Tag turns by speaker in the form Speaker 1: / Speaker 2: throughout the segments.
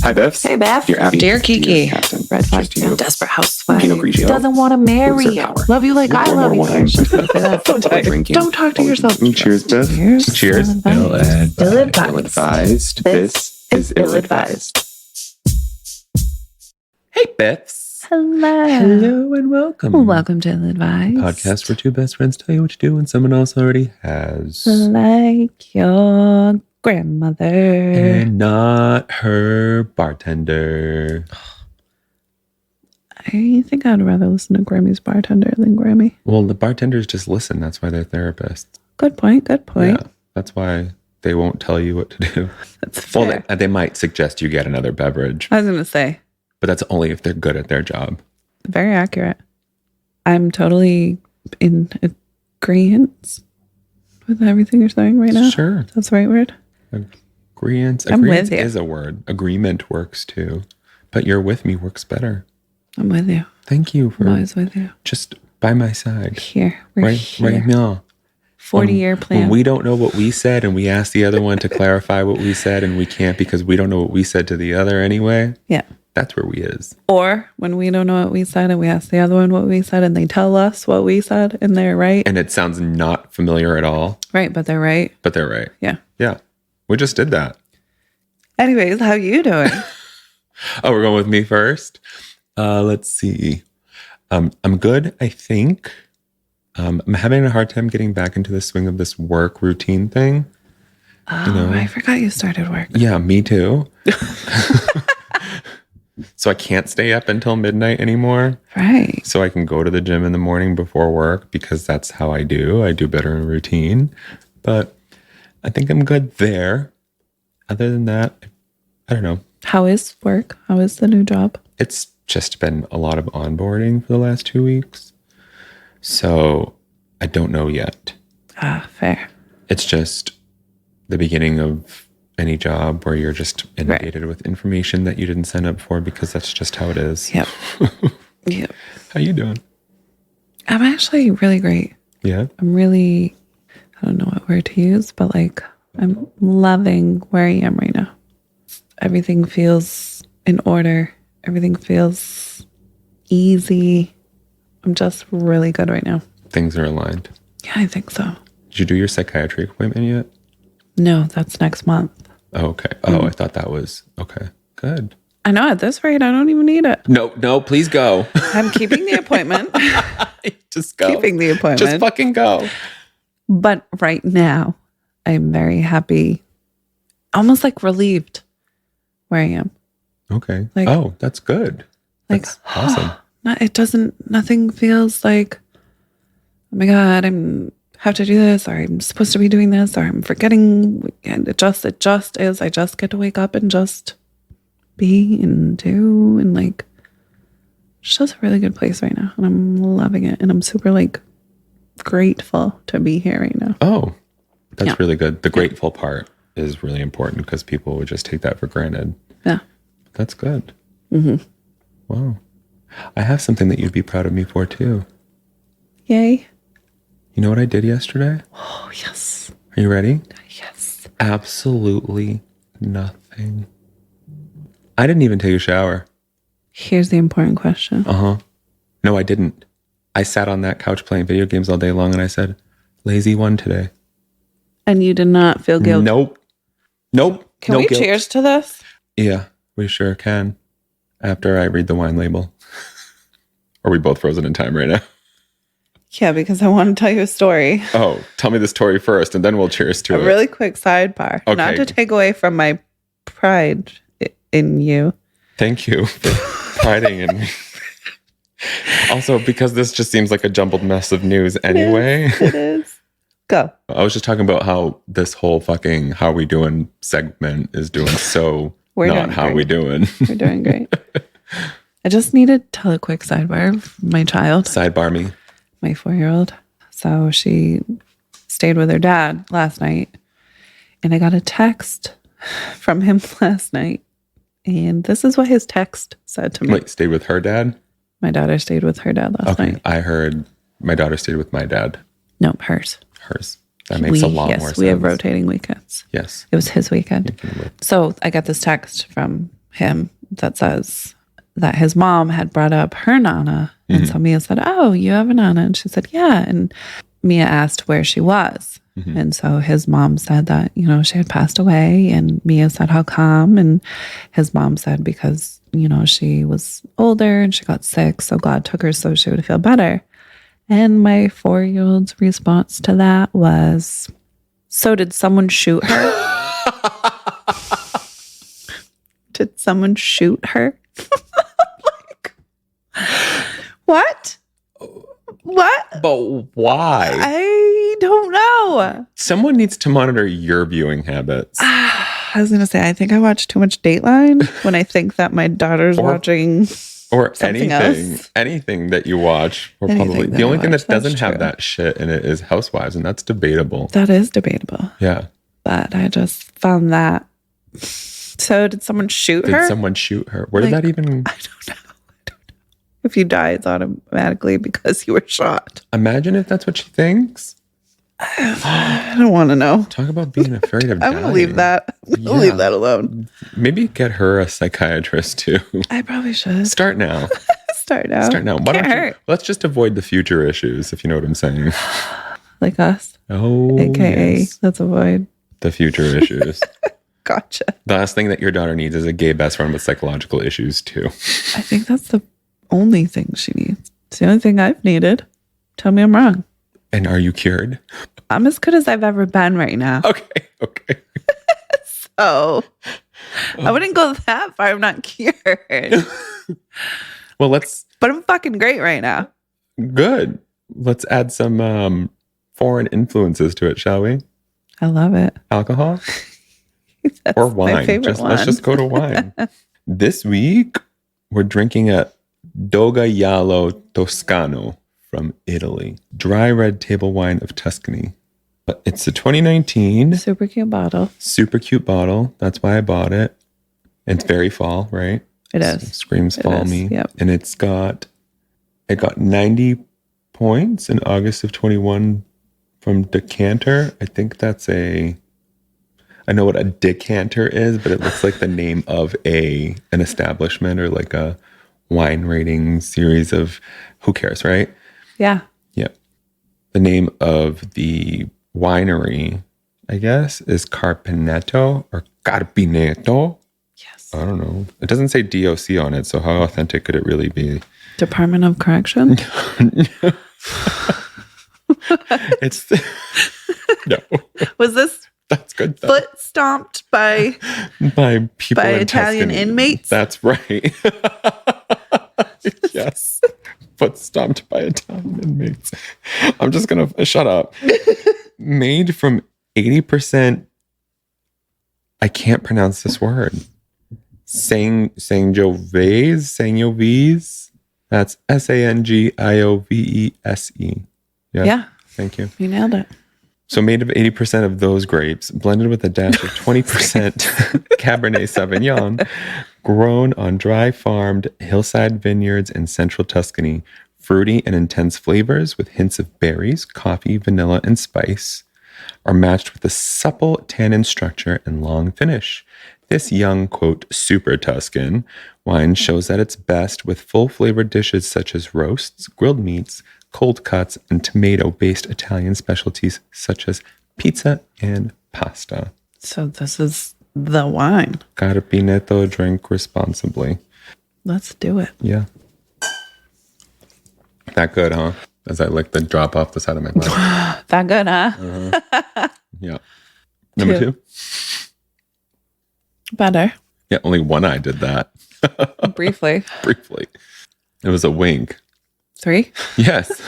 Speaker 1: Hi, Biffs.
Speaker 2: Hey, Beth.
Speaker 1: Dear Abby.
Speaker 3: Dear Kiki.
Speaker 1: Captain.
Speaker 2: Red flag.
Speaker 1: Cheers to you.
Speaker 2: Desperate housewife.
Speaker 1: Pinot Grigio.
Speaker 2: Doesn't want to marry
Speaker 1: Booster
Speaker 2: you.
Speaker 1: power.
Speaker 2: Love you like
Speaker 1: Look
Speaker 2: I
Speaker 1: for
Speaker 2: love
Speaker 1: more
Speaker 2: you.
Speaker 1: wine.
Speaker 2: Don't
Speaker 1: Don't
Speaker 2: talk to yourself.
Speaker 1: Cheers, Biff. Cheers.
Speaker 2: Ill-advised.
Speaker 1: Ill-advised. This is ill-advised.
Speaker 3: Hey, Biffs.
Speaker 2: Hello.
Speaker 3: Hello and welcome.
Speaker 2: Welcome to Ill-advised.
Speaker 3: Podcast where two best friends tell you what to do when someone else already has.
Speaker 2: Like your grandmother.
Speaker 3: And not her bartender.
Speaker 2: I think I'd rather listen to Grammy's bartender than Grammy.
Speaker 3: Well, the bartenders just listen. That's why they're therapists.
Speaker 2: Good point. Good point.
Speaker 3: Yeah, that's why they won't tell you what to do.
Speaker 2: That's fair.
Speaker 3: Well, they might suggest you get another beverage,
Speaker 2: I was going to say,
Speaker 3: but that's only if they're good at their job.
Speaker 2: very accurate. I'm totally in agreement with everything you're saying right now.
Speaker 3: Sure.
Speaker 2: That's the right word.
Speaker 3: Agreement.
Speaker 2: I'm with
Speaker 3: Agreement
Speaker 2: you.
Speaker 3: is a word. Agreement works too. But you're with me works better.
Speaker 2: I'm with you.
Speaker 3: Thank you
Speaker 2: I'm
Speaker 3: for
Speaker 2: always with you.
Speaker 3: just by my side.
Speaker 2: Here. We're
Speaker 3: Right
Speaker 2: here.
Speaker 3: now.
Speaker 2: 40-year plan.
Speaker 3: When we don't know what we said and we ask the other one to clarify what we said and we can't because we don't know what we said to the other anyway.
Speaker 2: Yeah.
Speaker 3: That's where we is.
Speaker 2: Or when we don't know what we said and we ask the other one what we said and they tell us what we said and they're right.
Speaker 3: And it sounds not familiar at all,
Speaker 2: Right, but they're right.
Speaker 3: but they're right.
Speaker 2: Yeah.
Speaker 3: Yeah. We just did that.
Speaker 2: Anyways, how you doing?
Speaker 3: Oh, we're going with me first. Let's see. I'm good, I think. I'm having a hard time getting back into the swing of this work routine thing.
Speaker 2: Oh, I forgot you started work.
Speaker 3: Yeah, me too. So I can't stay up until midnight anymore.
Speaker 2: Right.
Speaker 3: So I can go to the gym in the morning before work because that's how I do. I do better in routine. But I think I'm good there. Other than that, I don't know.
Speaker 2: How is work? How is the new job?
Speaker 3: It's just been a lot of onboarding for the last 2 weeks. So I don't know yet.
Speaker 2: Ah, fair.
Speaker 3: It's just the beginning of any job where you're just inundated with information that you didn't sign up for because that's just how it is.
Speaker 2: Yep. Yep.
Speaker 3: How you doing?
Speaker 2: I'm actually really great.
Speaker 3: Yeah.
Speaker 2: I'm really, I don't know what word to use, but like I'm loving where I am right now. Everything feels in order. Everything feels easy. I'm just really good right now.
Speaker 3: Things are aligned.
Speaker 2: Yeah, I think so.
Speaker 3: Did you do your psychiatry appointment yet?
Speaker 2: No, that's next month.
Speaker 3: Oh, okay. Oh, I thought that was okay. Good.
Speaker 2: I know at this rate, I don't even need it.
Speaker 3: No, please go.
Speaker 2: I'm keeping the appointment.
Speaker 3: Just go.
Speaker 2: Keeping the appointment.
Speaker 3: Just fucking go.
Speaker 2: But right now, I'm very happy, almost like relieved where I am.
Speaker 3: Okay.
Speaker 2: Like-
Speaker 3: oh, that's good.
Speaker 2: Like,
Speaker 3: That's awesome.
Speaker 2: Nothing feels like, oh my God, have to do this, or I'm supposed to be doing this, or I'm forgetting. And it just is. I just get to wake up and just be and do. And like, it's just a really good place right now. And I'm loving it. And I'm super like grateful to be here right now.
Speaker 3: Oh, that's
Speaker 2: Yeah.
Speaker 3: really good. The grateful part is really important because people would just take that for granted.
Speaker 2: Yeah.
Speaker 3: That's good. Mm-hmm. Wow. I have something that you'd be proud of me for too.
Speaker 2: Yay.
Speaker 3: You know what I did yesterday?
Speaker 2: Oh, yes.
Speaker 3: Are you ready?
Speaker 2: Yes.
Speaker 3: Absolutely nothing. I didn't even take a shower.
Speaker 2: Here's the important question.
Speaker 3: Uh-huh. No, I didn't. I sat on that couch playing video games all day long and I said, lazy one today.
Speaker 2: And you did not feel guilty.
Speaker 3: Nope.
Speaker 2: Can
Speaker 3: no
Speaker 2: we
Speaker 3: guilt.
Speaker 2: cheers to this?
Speaker 3: Yeah, we sure can. After I read the wine label. Are we both frozen in time right now?
Speaker 2: Yeah, because I want to tell you a story.
Speaker 3: Oh, tell me the story first and then we'll cheers to
Speaker 2: A
Speaker 3: it.
Speaker 2: really quick sidebar.
Speaker 3: Okay.
Speaker 2: Not to take away from my pride in you.
Speaker 3: Thank you for priding in me. Also, because this just seems like a jumbled mess of news anyway.
Speaker 2: It is. Go.
Speaker 3: I was just talking about how this whole fucking how we doing segment is doing so
Speaker 2: We're
Speaker 3: not
Speaker 2: doing
Speaker 3: how
Speaker 2: great.
Speaker 3: we doing.
Speaker 2: We're doing great. I just need to tell a quick sidebar of my child,
Speaker 3: Sidebar me.
Speaker 2: my 4-year-old. So she stayed with her dad last night. And I got a text from him last night. And this is what his text said to me.
Speaker 3: Wait, stayed with her dad?
Speaker 2: My daughter stayed with her dad last
Speaker 3: Okay,
Speaker 2: night.
Speaker 3: I heard my daughter stayed with my dad.
Speaker 2: No, hers.
Speaker 3: Hers. That makes a lot more sense.
Speaker 2: We have rotating weekends.
Speaker 3: Yes.
Speaker 2: It was his weekend. So I got this text from him that says that his mom had brought up her Nana. And so Mia said, oh, you have a Nana? And she said, yeah. And Mia asked where she was. And so his mom said that, you know, she had passed away. And Mia said, how come? And his mom said, because, you know, she was older and she got sick. So God took her so she would feel better. And my 4-year-old's response to that was, so did someone shoot her? Did someone shoot her? Like, what? What?
Speaker 3: But why?
Speaker 2: I don't know.
Speaker 3: Someone needs to monitor your viewing habits.
Speaker 2: I was going to say, I think I watch too much Dateline when I think that my daughter's watching
Speaker 3: or
Speaker 2: something
Speaker 3: anything that you watch. Or
Speaker 2: Anything
Speaker 3: probably
Speaker 2: that
Speaker 3: the
Speaker 2: I
Speaker 3: only thing
Speaker 2: watch,
Speaker 3: that doesn't
Speaker 2: that's
Speaker 3: have
Speaker 2: true.
Speaker 3: that shit in it is Housewives, and that's debatable.
Speaker 2: That is debatable.
Speaker 3: Yeah.
Speaker 2: But I just found that. So did someone shoot
Speaker 3: Did
Speaker 2: her?
Speaker 3: someone shoot her? Where did
Speaker 2: Like,
Speaker 3: that even...
Speaker 2: I don't know. If you die, it's automatically because you were shot.
Speaker 3: Imagine if that's what she thinks.
Speaker 2: I don't want to know.
Speaker 3: Talk about being afraid of
Speaker 2: I'm
Speaker 3: dying.
Speaker 2: going to leave that. I'm going to leave that alone.
Speaker 3: Maybe get her a psychiatrist too.
Speaker 2: I probably should.
Speaker 3: Start now.
Speaker 2: Start now.
Speaker 3: Start now. Why
Speaker 2: Can't
Speaker 3: don't you?
Speaker 2: hurt.
Speaker 3: Let's just avoid the future issues, if you know what I'm saying.
Speaker 2: Like us.
Speaker 3: Oh,
Speaker 2: AKA,
Speaker 3: yes.
Speaker 2: let's avoid.
Speaker 3: The future issues.
Speaker 2: Gotcha.
Speaker 3: The last thing that your daughter needs is a gay best friend with psychological issues too.
Speaker 2: I think that's the only thing she needs. It's the only thing I've needed. Tell me I'm wrong.
Speaker 3: And are you cured?
Speaker 2: I'm as good as I've ever been right now.
Speaker 3: Okay.
Speaker 2: So I wouldn't go that far. I'm not cured.
Speaker 3: Well,
Speaker 2: But I'm fucking great right now.
Speaker 3: good. Let's add some foreign influences to it, shall we?
Speaker 2: I love it.
Speaker 3: Alcohol
Speaker 2: That's
Speaker 3: or
Speaker 2: my
Speaker 3: wine?
Speaker 2: favorite one.
Speaker 3: Let's just go to wine. This week, we're drinking a Dogajolo Toscano from Italy. Dry red table wine of Tuscany. But it's a 2019
Speaker 2: Super cute bottle.
Speaker 3: super cute bottle. That's why I bought it. It's very fall, right?
Speaker 2: It is.
Speaker 3: Screams
Speaker 2: It
Speaker 3: fall
Speaker 2: is,
Speaker 3: me.
Speaker 2: yep.
Speaker 3: And it got 90 points in August of 21 from Decanter. I think I know what a decanter is, but it looks like the name of an establishment or like a wine rating series of, who cares, right?
Speaker 2: Yeah.
Speaker 3: Yeah. The name of the winery, I guess, is Carpineto or Carpineto.
Speaker 2: Yes.
Speaker 3: I don't know. It doesn't say DOC on it, so how authentic could it really be?
Speaker 2: Department of Correction.
Speaker 3: It's no.
Speaker 2: Was this
Speaker 3: That's good though.
Speaker 2: foot stomped by
Speaker 3: By people
Speaker 2: by
Speaker 3: in
Speaker 2: Italian
Speaker 3: Tuscany.
Speaker 2: inmates?
Speaker 3: That's right. Yes. Foot stomped by Italian inmates. I'm just gonna shut up. Made from 80%. I can't pronounce this word. Sangiovese. That's Sangiovese.
Speaker 2: Yeah.
Speaker 3: Thank you.
Speaker 2: You nailed it.
Speaker 3: So made of 80% of those grapes, blended with a dash of 20% Cabernet Sauvignon, grown on dry farmed hillside vineyards in central Tuscany. Fruity and intense flavors with hints of berries, coffee, vanilla, and spice are matched with a supple tannin structure and long finish. This young, quote, super Tuscan wine shows at its best with full flavored dishes such as roasts, grilled meats, cold cuts, and tomato-based Italian specialties such as pizza and pasta.
Speaker 2: So this is the wine.
Speaker 3: Carpineto, drink responsibly.
Speaker 2: Let's do it.
Speaker 3: Yeah. That good, huh? As I lick the drop off the side of my mouth.
Speaker 2: That good, huh?
Speaker 3: Yeah. Number two.
Speaker 2: Better.
Speaker 3: Yeah, only one eye did that.
Speaker 2: Briefly.
Speaker 3: Briefly. It was a wink.
Speaker 2: 3.
Speaker 3: Yes.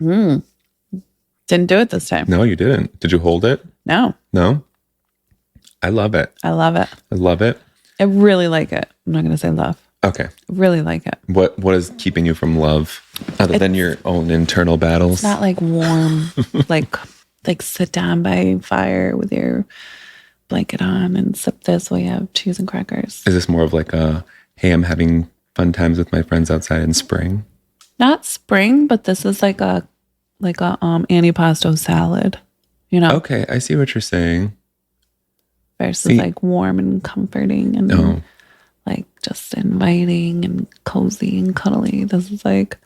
Speaker 2: Didn't do it this time.
Speaker 3: No, you didn't. Did you hold it?
Speaker 2: No.
Speaker 3: No? I love it.
Speaker 2: I love it.
Speaker 3: I love it.
Speaker 2: I really like it. I'm not going to say love.
Speaker 3: Okay.
Speaker 2: I really like it.
Speaker 3: What is keeping you from love other than your own internal battles?
Speaker 2: It's not like warm, like sit down by fire with your blanket on and sip this while you have cheese and crackers.
Speaker 3: Is this more of like a, hey, I'm having fun times with my friends outside in spring?
Speaker 2: Not spring, but this is like a antipasto salad. You know?
Speaker 3: Okay, I see what you're saying.
Speaker 2: versus like warm and comforting and like just inviting and cozy and cuddly. This is like,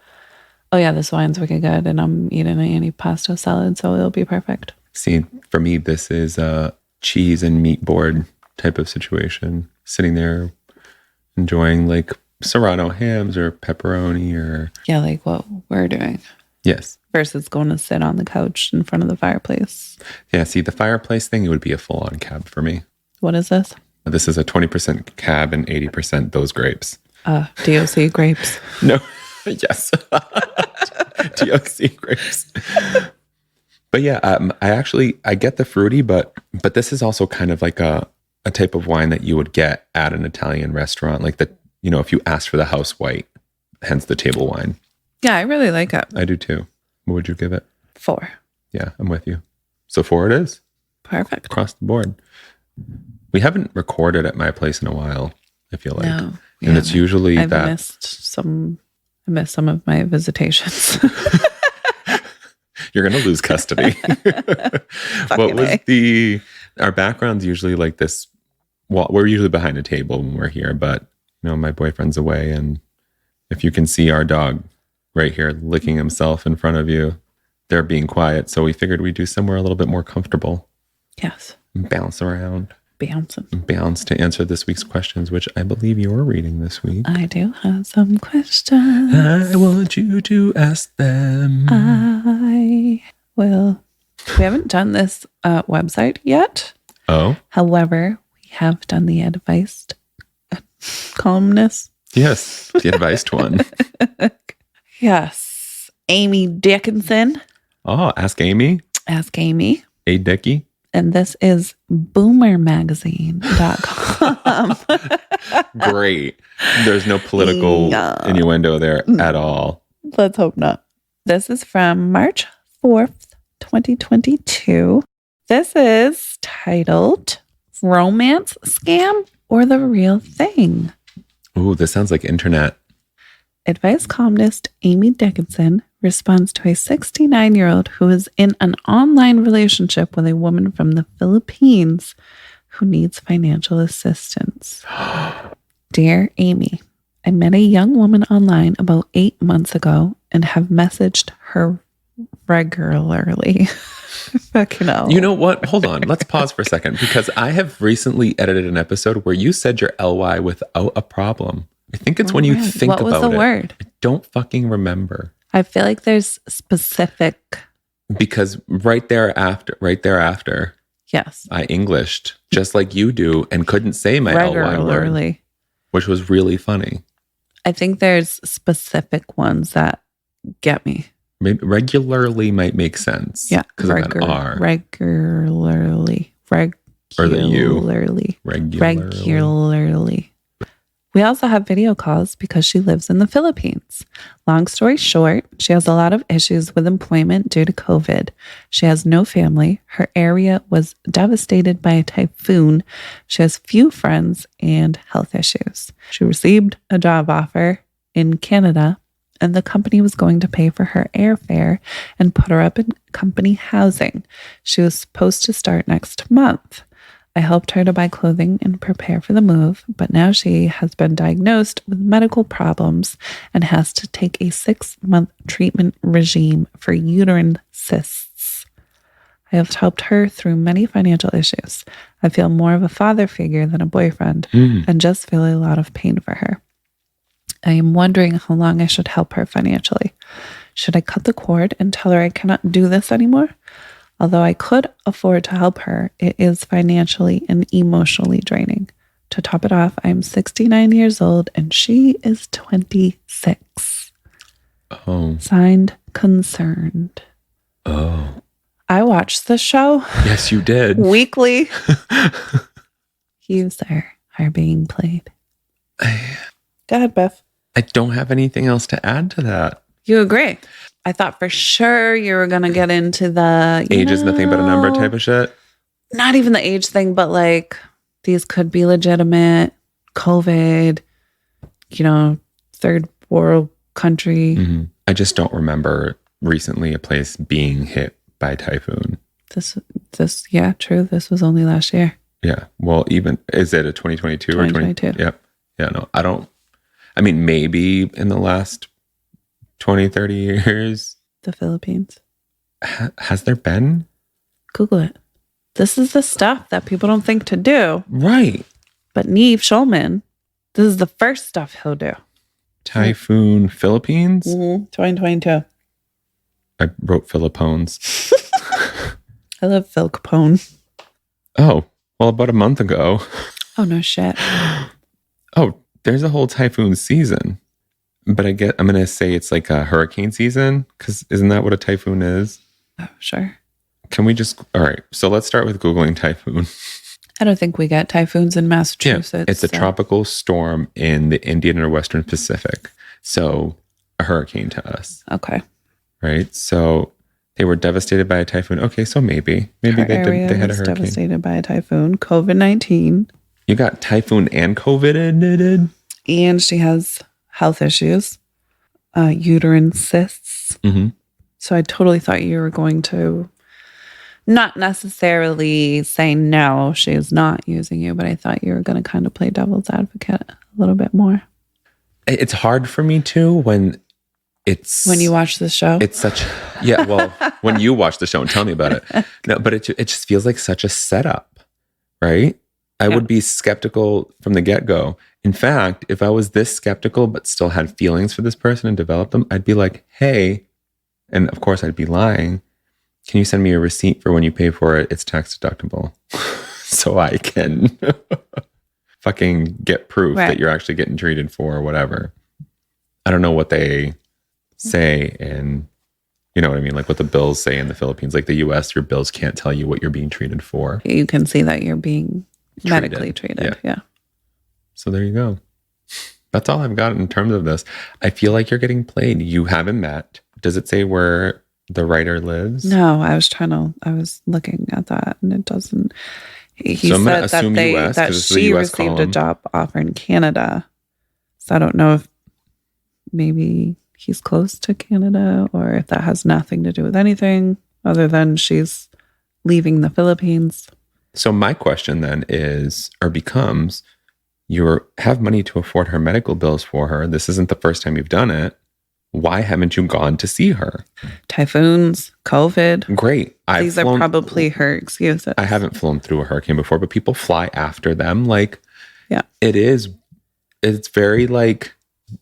Speaker 2: oh yeah, this wine's wicked good and I'm eating an antipasto salad, so it'll be perfect.
Speaker 3: See, for me, this is a cheese and meat board type of situation. Sitting there enjoying like serrano hams or pepperoni or...
Speaker 2: Yeah, like what we're doing.
Speaker 3: Yes.
Speaker 2: Versus going to sit on the couch in front of the fireplace.
Speaker 3: Yeah, see, the fireplace thing, it would be a full-on cab for me.
Speaker 2: What is this?
Speaker 3: This is a 20% cab and 80% those grapes.
Speaker 2: DOC grapes.
Speaker 3: No, yes. DOC grapes. But yeah, I get the fruity, but this is also kind of like a type of wine that you would get at an Italian restaurant. Like if you ask for the house white, hence the table wine.
Speaker 2: Yeah, I really like it.
Speaker 3: I do too. What would you give it?
Speaker 2: 4.
Speaker 3: Yeah, I'm with you. So 4 it is.
Speaker 2: Perfect.
Speaker 3: Across the board. We haven't recorded at my place in a while, I feel like.
Speaker 2: No.
Speaker 3: And it's usually
Speaker 2: I missed some of my visitations.
Speaker 3: You're going to lose custody. What was our background's usually like this. Well, we're usually behind a table when we're here, but my boyfriend's away. And if you can see our dog right here licking himself in front of you, they're being quiet. So we figured we'd do somewhere a little bit more comfortable.
Speaker 2: Yes.
Speaker 3: Bounce around.
Speaker 2: Bounce
Speaker 3: to answer this week's questions, which I believe you're reading this week.
Speaker 2: I do have some questions.
Speaker 3: I want you to ask them.
Speaker 2: I will. We haven't done this website yet.
Speaker 3: Oh.
Speaker 2: However, we have done the advised columnist.
Speaker 3: Yes, the advised one.
Speaker 2: Yes. Amy Dickinson.
Speaker 3: Oh, Ask Amy.
Speaker 2: Ask Amy.
Speaker 3: A Dickie.
Speaker 2: And this is boomermagazine.com.
Speaker 3: Great. There's no political innuendo there at all.
Speaker 2: Let's hope not. This is from March 4th, 2022. This is titled Romance Scam or the Real Thing?
Speaker 3: Ooh, this sounds like internet.
Speaker 2: Advice columnist Amy Dickinson responds to a 69-year-old who is in an online relationship with a woman from the Philippines who needs financial assistance. Dear Amy, I met a young woman online about 8 months ago and have messaged her regularly. Fucking hell.
Speaker 3: You know what? Hold on. Let's pause for a second because I have recently edited an episode where you said your LY without a problem. I think it's when you think about it.
Speaker 2: What was the word?
Speaker 3: I don't fucking remember.
Speaker 2: I feel like there's specific.
Speaker 3: Because right thereafter,
Speaker 2: Yes.
Speaker 3: I Englished just like you do and couldn't say my LY word, which was really funny.
Speaker 2: I think there's specific ones that get me.
Speaker 3: Maybe regularly might make sense.
Speaker 2: Yeah.
Speaker 3: Because of an R.
Speaker 2: Regularly.
Speaker 3: Or the U.
Speaker 2: Regularly. We also have video calls because she lives in the Philippines. Long story short, she has a lot of issues with employment due to COVID. She has no family. Her area was devastated by a typhoon. She has few friends and health issues. She received a job offer in Canada, and the company was going to pay for her airfare and put her up in company housing. She was supposed to start next month. I helped her to buy clothing and prepare for the move, but now she has been diagnosed with medical problems and has to take a 6-month treatment regime for uterine cysts. I have helped her through many financial issues. I feel more of a father figure than a boyfriend and just feel a lot of pain for her. I am wondering how long I should help her financially. Should I cut the cord and tell her I cannot do this anymore? Although I could afford to help her, it is financially and emotionally draining. To top it off, I am 69 years old and she is 26.
Speaker 3: Oh.
Speaker 2: Signed, Concerned.
Speaker 3: Oh.
Speaker 2: I watched the show.
Speaker 3: Yes, you did.
Speaker 2: Weekly. Cues are being played. Go ahead, Beth.
Speaker 3: I don't have anything else to add to that.
Speaker 2: You agree? I thought for sure you were going to get into the...
Speaker 3: Age is nothing but a number type of shit?
Speaker 2: Not even the age thing, but like these could be legitimate. COVID, third world country.
Speaker 3: Mm-hmm. I just don't remember recently a place being hit by typhoon.
Speaker 2: This, yeah, true. This was only last year.
Speaker 3: Yeah. Well, even, is it a 2022 or
Speaker 2: 2022.
Speaker 3: Yep. Yeah, no, I don't. I mean, maybe in the last 20, 30 years.
Speaker 2: The Philippines.
Speaker 3: Has there been?
Speaker 2: Google it. This is the stuff that people don't think to do.
Speaker 3: Right.
Speaker 2: But Neve Schulman, this is the first stuff he'll do.
Speaker 3: Typhoon Philippines?
Speaker 2: 2022.
Speaker 3: I wrote Philippones.
Speaker 2: I love Phil Capone.
Speaker 3: Oh, well, about a month ago.
Speaker 2: Oh, no shit.
Speaker 3: Oh, there's a whole typhoon season. But I'm going to say it's like a hurricane season, because isn't that what a typhoon is?
Speaker 2: Oh, sure.
Speaker 3: Can we just, all right. So let's start with Googling typhoon.
Speaker 2: I don't think we get typhoons in Massachusetts.
Speaker 3: Yeah, it's a tropical storm in the Indian or Western Pacific. So a hurricane to us.
Speaker 2: Okay.
Speaker 3: Right. So they were devastated by a typhoon. Okay. So maybe they had a hurricane.
Speaker 2: Devastated by a typhoon. COVID-19.
Speaker 3: You got typhoon and COVID.
Speaker 2: And she has health issues, uterine cysts.
Speaker 3: Mm-hmm.
Speaker 2: So I totally thought you were going to not necessarily say no, she's not using you, but I thought you were going to kind of play devil's advocate a little bit more.
Speaker 3: It's hard for me too when
Speaker 2: you watch the show.
Speaker 3: It's such, yeah. Well, when you watch the show and tell me about it, no, but it just feels like such a setup, right? I would be skeptical from the get-go. In fact, if I was this skeptical but still had feelings for this person and developed them, I'd be like, hey, and of course I'd be lying. Can you send me a receipt for when you pay for it? It's tax deductible. So I can fucking get proof that you're actually getting treated for whatever. I don't know what they say in, you know what I mean? Like what the bills say in the Philippines. Like the US, your bills can't tell you what you're being treated for.
Speaker 2: You can see that you're being medically treated. Yeah.
Speaker 3: So there you go. That's all I've got in terms of this. I feel like you're getting played. You haven't met. Does it say where the writer lives?
Speaker 2: No, I was looking at that and it doesn't. He said that she received a job offer in Canada. So I don't know if maybe he's close to Canada or if that has nothing to do with anything other than she's leaving the Philippines.
Speaker 3: So my question then is, or becomes, you have money to afford her medical bills for her. This isn't the first time you've done it. Why haven't you gone to see her?
Speaker 2: Typhoons, COVID.
Speaker 3: Great.
Speaker 2: These are probably her excuses.
Speaker 3: I haven't flown through a hurricane before, but people fly after them. Like,
Speaker 2: yeah,
Speaker 3: it's very like,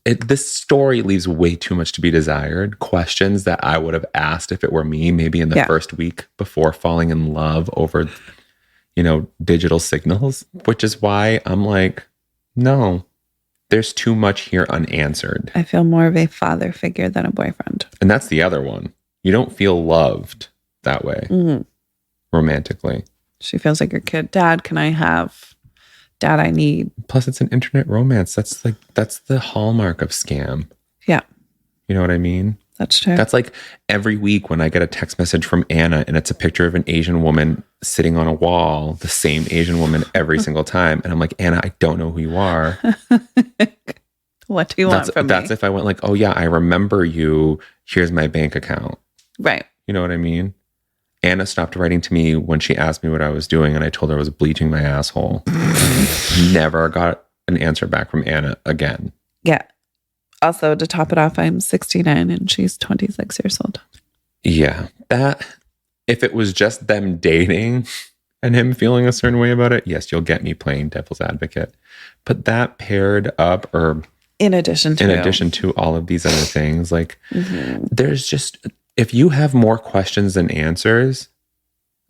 Speaker 3: this story leaves way too much to be desired. Questions that I would have asked if it were me, maybe in the first week before falling in love over, digital signals, which is why I'm like, no. There's too much here unanswered.
Speaker 2: I feel more of a father figure than a boyfriend.
Speaker 3: And that's the other one. You don't feel loved that way romantically.
Speaker 2: She feels like your kid. Dad, can I have? Dad, I need.
Speaker 3: Plus, it's an internet romance. That's the hallmark of scam.
Speaker 2: Yeah.
Speaker 3: You know what I mean?
Speaker 2: That's true.
Speaker 3: That's like every week when I get a text message from Anna and it's a picture of an Asian woman sitting on a wall, the same Asian woman every single time. And I'm like, Anna, I don't know who you are.
Speaker 2: What do you want from me?
Speaker 3: That's if I went like, oh yeah, I remember you. Here's my bank account.
Speaker 2: Right.
Speaker 3: You know what I mean? Anna stopped writing to me when she asked me what I was doing and I told her I was bleaching my asshole. Never got an answer back from Anna again.
Speaker 2: Yeah. Also, to top it off, I'm 69 and she's 26 years old.
Speaker 3: Yeah. That, if it was just them dating and him feeling a certain way about it, yes, you'll get me playing devil's advocate. But that paired up, or
Speaker 2: in addition to
Speaker 3: all of these other things, like there's just, if you have more questions than answers,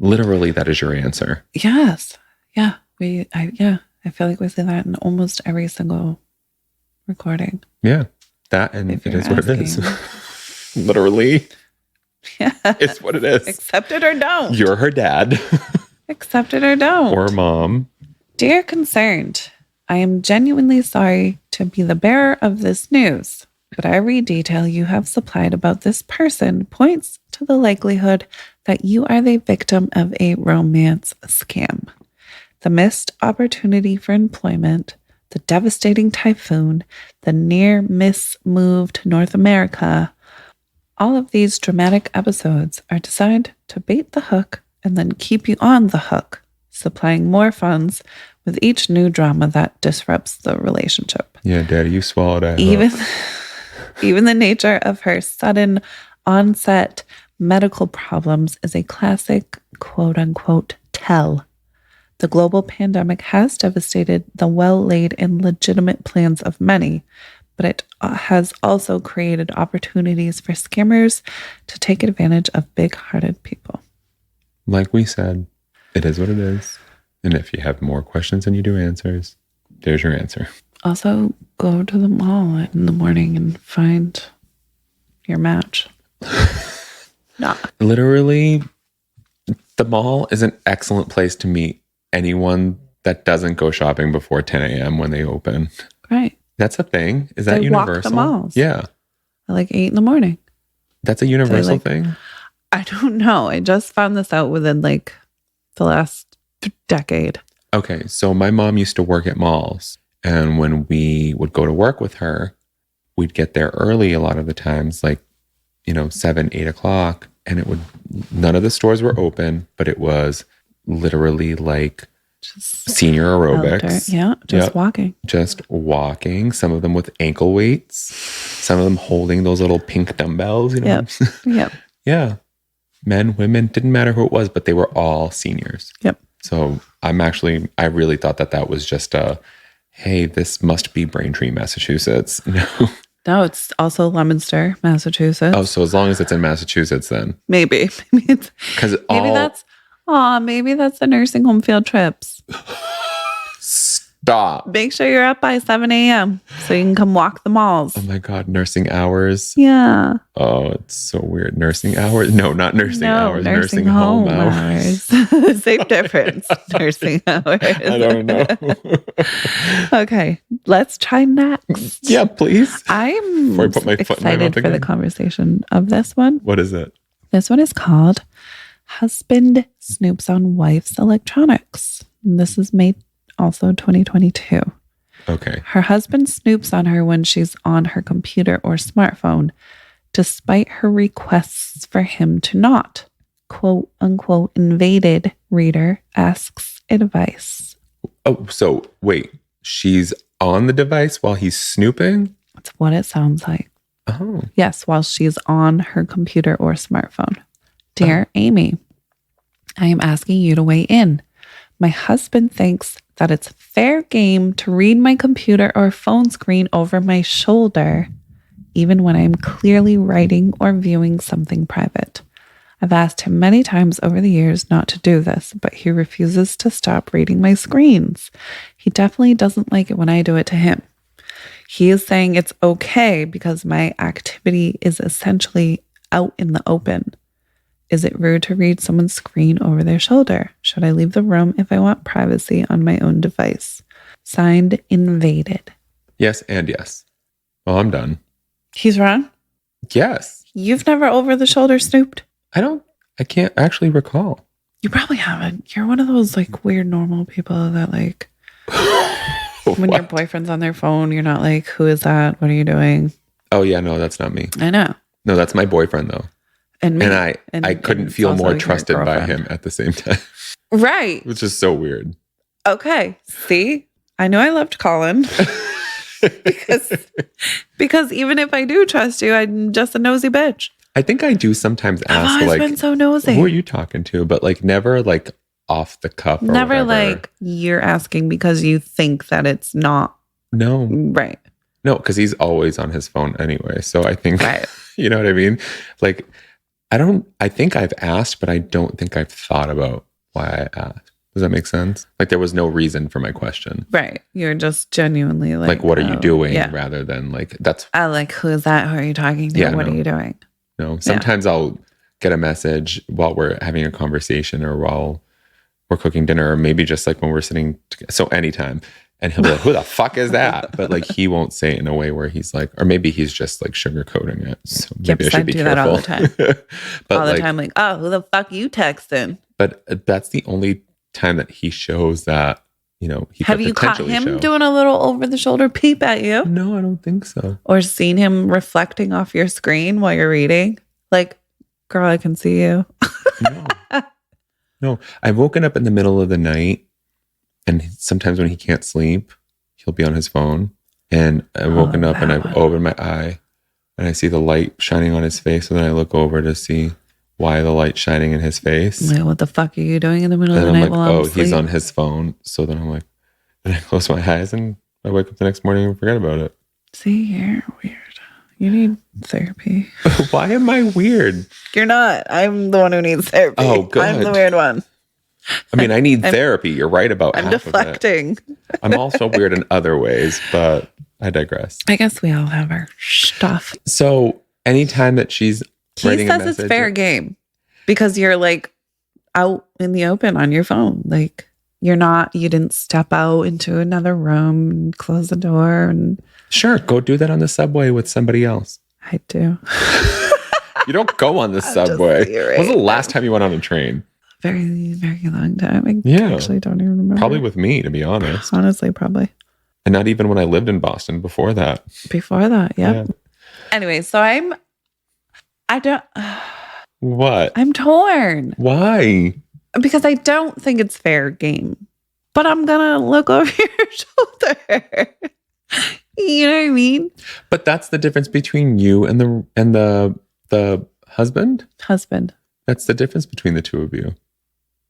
Speaker 3: literally that is your answer.
Speaker 2: Yes. Yeah. I feel like we say that in almost every single recording.
Speaker 3: Yeah. That, and it is what it is. Literally.
Speaker 2: Yeah.
Speaker 3: It's what it is.
Speaker 2: Accept it or don't.
Speaker 3: You're her dad.
Speaker 2: Accept it or don't.
Speaker 3: Or mom.
Speaker 2: Dear Concerned, I am genuinely sorry to be the bearer of this news, but every detail you have supplied about this person points to the likelihood that you are the victim of a romance scam. The missed opportunity for employment, the devastating typhoon, the near miss move to North America, all of these dramatic episodes are designed to bait the hook and then keep you on the hook supplying more funds with each new drama that disrupts the relationship.
Speaker 3: Yeah, Daddy, you swallowed that.
Speaker 2: Even the nature of her sudden onset medical problems is a classic quote unquote tell. The global pandemic has devastated the well-laid and legitimate plans of many, but it has also created opportunities for scammers to take advantage of big-hearted people.
Speaker 3: Like we said, it is what it is. And if you have more questions than you do answers, there's your answer.
Speaker 2: Also, go to the mall in the morning and find your match. No.
Speaker 3: Literally, the mall is an excellent place to meet anyone that doesn't go shopping before 10 a.m. when they open.
Speaker 2: Right.
Speaker 3: That's a thing. Is that
Speaker 2: They
Speaker 3: universal?
Speaker 2: walk the malls.
Speaker 3: Yeah.
Speaker 2: At like 8 a.m.
Speaker 3: That's a universal thing?
Speaker 2: I don't know. I just found this out within like the last decade.
Speaker 3: Okay. So my mom used to work at malls. And when we would go to work with her, we'd get there early a lot of the times, like, 7, 8 o'clock. And none of the stores were open, but it was literally like just senior aerobics.
Speaker 2: Walking.
Speaker 3: Just walking. Some of them with ankle weights. Some of them holding those little pink dumbbells,
Speaker 2: Yep.
Speaker 3: Yeah. Men, women, didn't matter who it was, but they were all seniors.
Speaker 2: Yep.
Speaker 3: So I really thought that was just hey, this must be Braintree, Massachusetts.
Speaker 2: No, it's also Leominster, Massachusetts.
Speaker 3: Oh, so as long as it's in Massachusetts, then
Speaker 2: maybe that's the nursing home field trips.
Speaker 3: Stop.
Speaker 2: Make sure you're up by 7 a.m. so you can come walk the malls.
Speaker 3: Oh my God, nursing hours.
Speaker 2: Yeah.
Speaker 3: Oh, it's so weird. Nursing hours? No, not nursing hours.
Speaker 2: Nursing home hours. Same difference. Nursing hours.
Speaker 3: I don't know.
Speaker 2: Okay, let's try next.
Speaker 3: Yeah, please.
Speaker 2: I'm
Speaker 3: Before I put my foot in my mouth
Speaker 2: excited for
Speaker 3: again.
Speaker 2: the conversation of this one.
Speaker 3: What is it?
Speaker 2: This one is called Husband Snoops on Wife's Electronics. And this is made also 2022.
Speaker 3: Okay.
Speaker 2: Her husband snoops on her when she's on her computer or smartphone, despite her requests for him to not. Quote unquote invaded reader asks advice.
Speaker 3: Oh, so wait, she's on the device while he's snooping?
Speaker 2: That's what it sounds like.
Speaker 3: Oh.
Speaker 2: Yes, while she's on her computer or smartphone. Dear Amy, I am asking you to weigh in. My husband thinks that it's fair game to read my computer or phone screen over my shoulder, even when I'm clearly writing or viewing something private. I've asked him many times over the years not to do this, but he refuses to stop reading my screens. He definitely doesn't like it when I do it to him. He is saying it's okay because my activity is essentially out in the open. Is it rude to read someone's screen over their shoulder? Should I leave the room if I want privacy on my own device? Signed, Invaded.
Speaker 3: Yes and yes. Well, I'm done.
Speaker 2: He's wrong?
Speaker 3: Yes.
Speaker 2: You've never over the shoulder snooped?
Speaker 3: I can't actually recall.
Speaker 2: You probably haven't. You're one of those like weird normal people that like when your boyfriend's on their phone, you're not like, who is that? What are you doing?
Speaker 3: Oh yeah, no, that's not me.
Speaker 2: I know.
Speaker 3: No, that's my boyfriend though.
Speaker 2: And me.
Speaker 3: I couldn't feel more trusted by him at the same time.
Speaker 2: Right.
Speaker 3: Which is so weird.
Speaker 2: Okay. See? I knew I loved Colin. because even if I do trust you, I'm just a nosy bitch.
Speaker 3: I think I do sometimes ask
Speaker 2: I've always been so nosy.
Speaker 3: who are you talking to? But like never like off the cuff or
Speaker 2: never
Speaker 3: whatever.
Speaker 2: like you're asking because you think that it's not
Speaker 3: No.
Speaker 2: right.
Speaker 3: No, because he's always on his phone anyway. So I think,
Speaker 2: right.
Speaker 3: You know what I mean? Like, I think I've asked, but I don't think I've thought about why I asked. Does that make sense? Like there was no reason for my question.
Speaker 2: Right. You're just genuinely like,
Speaker 3: what are you doing
Speaker 2: yeah.
Speaker 3: rather than like, that's.
Speaker 2: I like, who is that? Who are you talking to?
Speaker 3: Yeah,
Speaker 2: what
Speaker 3: no.
Speaker 2: are you doing?
Speaker 3: No, sometimes I'll get a message while we're having a conversation or while we're cooking dinner, or maybe just like when we're sitting together. So anytime. And he'll be like, who the fuck is that? But like, he won't say it in a way where he's like, or maybe he's just like sugarcoating it. So maybe I should be careful.
Speaker 2: That all the time.
Speaker 3: But
Speaker 2: all the time, like, oh, who the fuck you texting?
Speaker 3: But that's the only time that he shows that, you know, he
Speaker 2: have you caught him doing a little over the shoulder peep at you?
Speaker 3: No, I don't think so.
Speaker 2: Or seen him reflecting off your screen while you're reading? Like, girl, I can see you.
Speaker 3: No. No, I've woken up in the middle of the night, and sometimes when he can't sleep, he'll be on his phone. And I've woken up and I've opened my eye and I see the light shining on his face. And then I look over to see why the light's shining in his face.
Speaker 2: Like, what the fuck are you doing in the middle of the
Speaker 3: And
Speaker 2: night
Speaker 3: I'm like,
Speaker 2: while I'm
Speaker 3: oh,
Speaker 2: asleep?
Speaker 3: he's on his phone. So then I'm like, and I close my eyes and I wake up the next morning and forget about it.
Speaker 2: See, you're weird. You need therapy.
Speaker 3: Why am I weird?
Speaker 2: You're not. I'm the one who needs therapy.
Speaker 3: Oh, good.
Speaker 2: I'm the weird one.
Speaker 3: I mean, I need therapy. You're right about
Speaker 2: I'm
Speaker 3: half
Speaker 2: deflecting.
Speaker 3: of it. I'm also weird in other ways, but I digress.
Speaker 2: I guess we all have our stuff.
Speaker 3: So anytime that she's
Speaker 2: He
Speaker 3: writing a
Speaker 2: says
Speaker 3: message,
Speaker 2: it's fair game because you're like out in the open on your phone. Like you didn't step out into another room and close the door. And
Speaker 3: sure, go do that on the subway with somebody else.
Speaker 2: I do.
Speaker 3: You don't go on the subway.
Speaker 2: right.
Speaker 3: When was the last time you went on a train?
Speaker 2: Very, very long time. I
Speaker 3: Yeah.
Speaker 2: actually don't even remember.
Speaker 3: Probably with me, to be honest.
Speaker 2: Honestly, probably.
Speaker 3: And not even when I lived in Boston before that.
Speaker 2: Before that, yeah.
Speaker 3: Yeah.
Speaker 2: Anyway, so I'm
Speaker 3: What?
Speaker 2: torn
Speaker 3: Why?
Speaker 2: because I don't think it's fair game. But I'm gonna look over your shoulder. You know what I mean?
Speaker 3: But that's the difference between you and the husband.
Speaker 2: Husband.
Speaker 3: That's the difference between the two of you.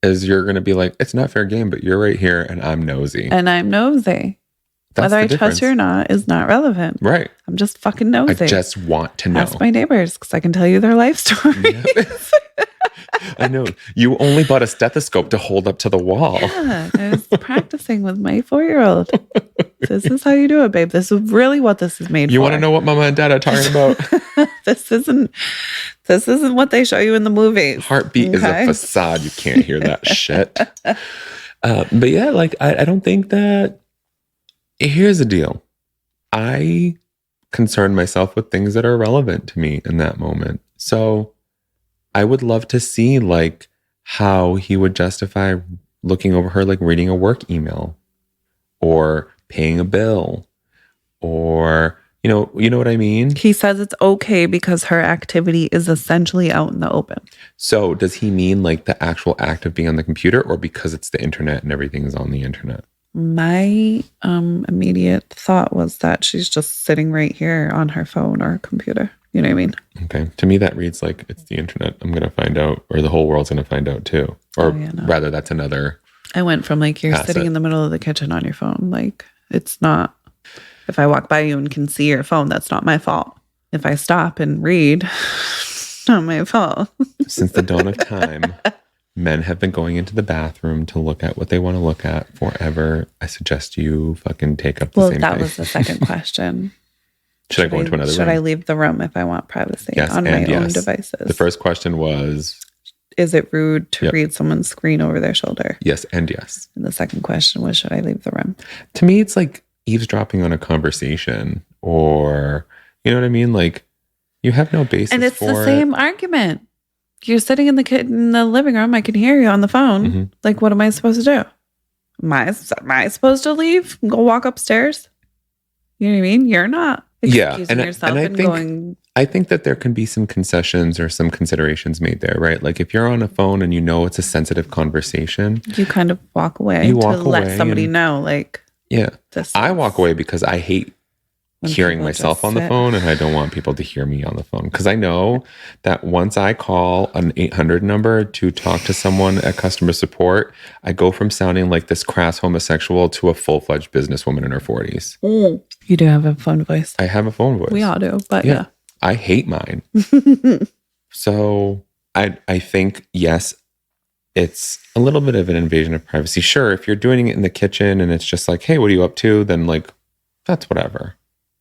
Speaker 3: Is you're gonna be like, it's not fair game, but you're right here and I'm nosy.
Speaker 2: And I'm nosy.
Speaker 3: That's
Speaker 2: Whether
Speaker 3: the
Speaker 2: I trust you or not is not relevant.
Speaker 3: Right.
Speaker 2: I'm just fucking nosy.
Speaker 3: I just want to know.
Speaker 2: Ask my neighbors because I can tell you their life stories.
Speaker 3: I know. You only bought a stethoscope to hold up to the wall.
Speaker 2: Yeah, I was practicing with my 4-year-old. This is how you do it, babe. This is really what this is made for.
Speaker 3: You want to know what Mama and Dad are talking about?
Speaker 2: This isn't what they show you in the movies.
Speaker 3: Heartbeat is a facade. You can't hear that shit. But yeah, like I don't think that. Here's the deal. I concern myself with things that are relevant to me in that moment. So I would love to see like how he would justify looking over her, like reading a work email or paying a bill or, you know what I mean?
Speaker 2: He says it's okay because her activity is essentially out in the open.
Speaker 3: So does he mean like the actual act of being on the computer or because it's the internet and everything is on the internet?
Speaker 2: My immediate thought was that she's just sitting right here on her phone or computer. You know what I mean?
Speaker 3: Okay. To me, that reads like it's the internet. I'm going to find out, or the whole world's going to find out too. Or rather, that's another.
Speaker 2: I went from like you're sitting in the middle of the kitchen on your phone. Like it's not. If I walk by you and can see your phone, that's not my fault. If I stop and read, it's not my fault.
Speaker 3: Since the dawn of time, men have been going into the bathroom to look at what they want to look at forever. I suggest you fucking take up the same thing.
Speaker 2: Well, that was the second question.
Speaker 3: Should I go into another room?
Speaker 2: Should I leave the room if I want privacy on my own devices?
Speaker 3: The first question was,
Speaker 2: is it rude to read someone's screen over their shoulder?
Speaker 3: Yes, and yes.
Speaker 2: And the second question was, should I leave the room?
Speaker 3: To me, it's like eavesdropping on a conversation or, you know what I mean? Like you have no basis for it.
Speaker 2: And it's the same argument. You're sitting in the living room. I can hear you on the phone. Mm-hmm. Like, what am I supposed to do? Am I supposed to leave and go walk upstairs? You know what I mean? You're not excusing yourself
Speaker 3: I think that there can be some concessions or some considerations made there, right? Like if you're on a phone and you know it's a sensitive conversation,
Speaker 2: you kind of walk away let somebody know. Like,
Speaker 3: yeah, I walk away because I hate hearing myself on the phone and I don't want people to hear me on the phone because I know that once I call an 800 number to talk to someone at customer support, I go from sounding like this crass homosexual to a full-fledged businesswoman in her 40s.
Speaker 2: You do have a phone voice.
Speaker 3: I have a phone voice.
Speaker 2: We all do, but yeah.
Speaker 3: I hate mine. So I think, yes, it's a little bit of an invasion of privacy. Sure, if you're doing it in the kitchen and it's just like, hey, what are you up to? Then like, that's whatever.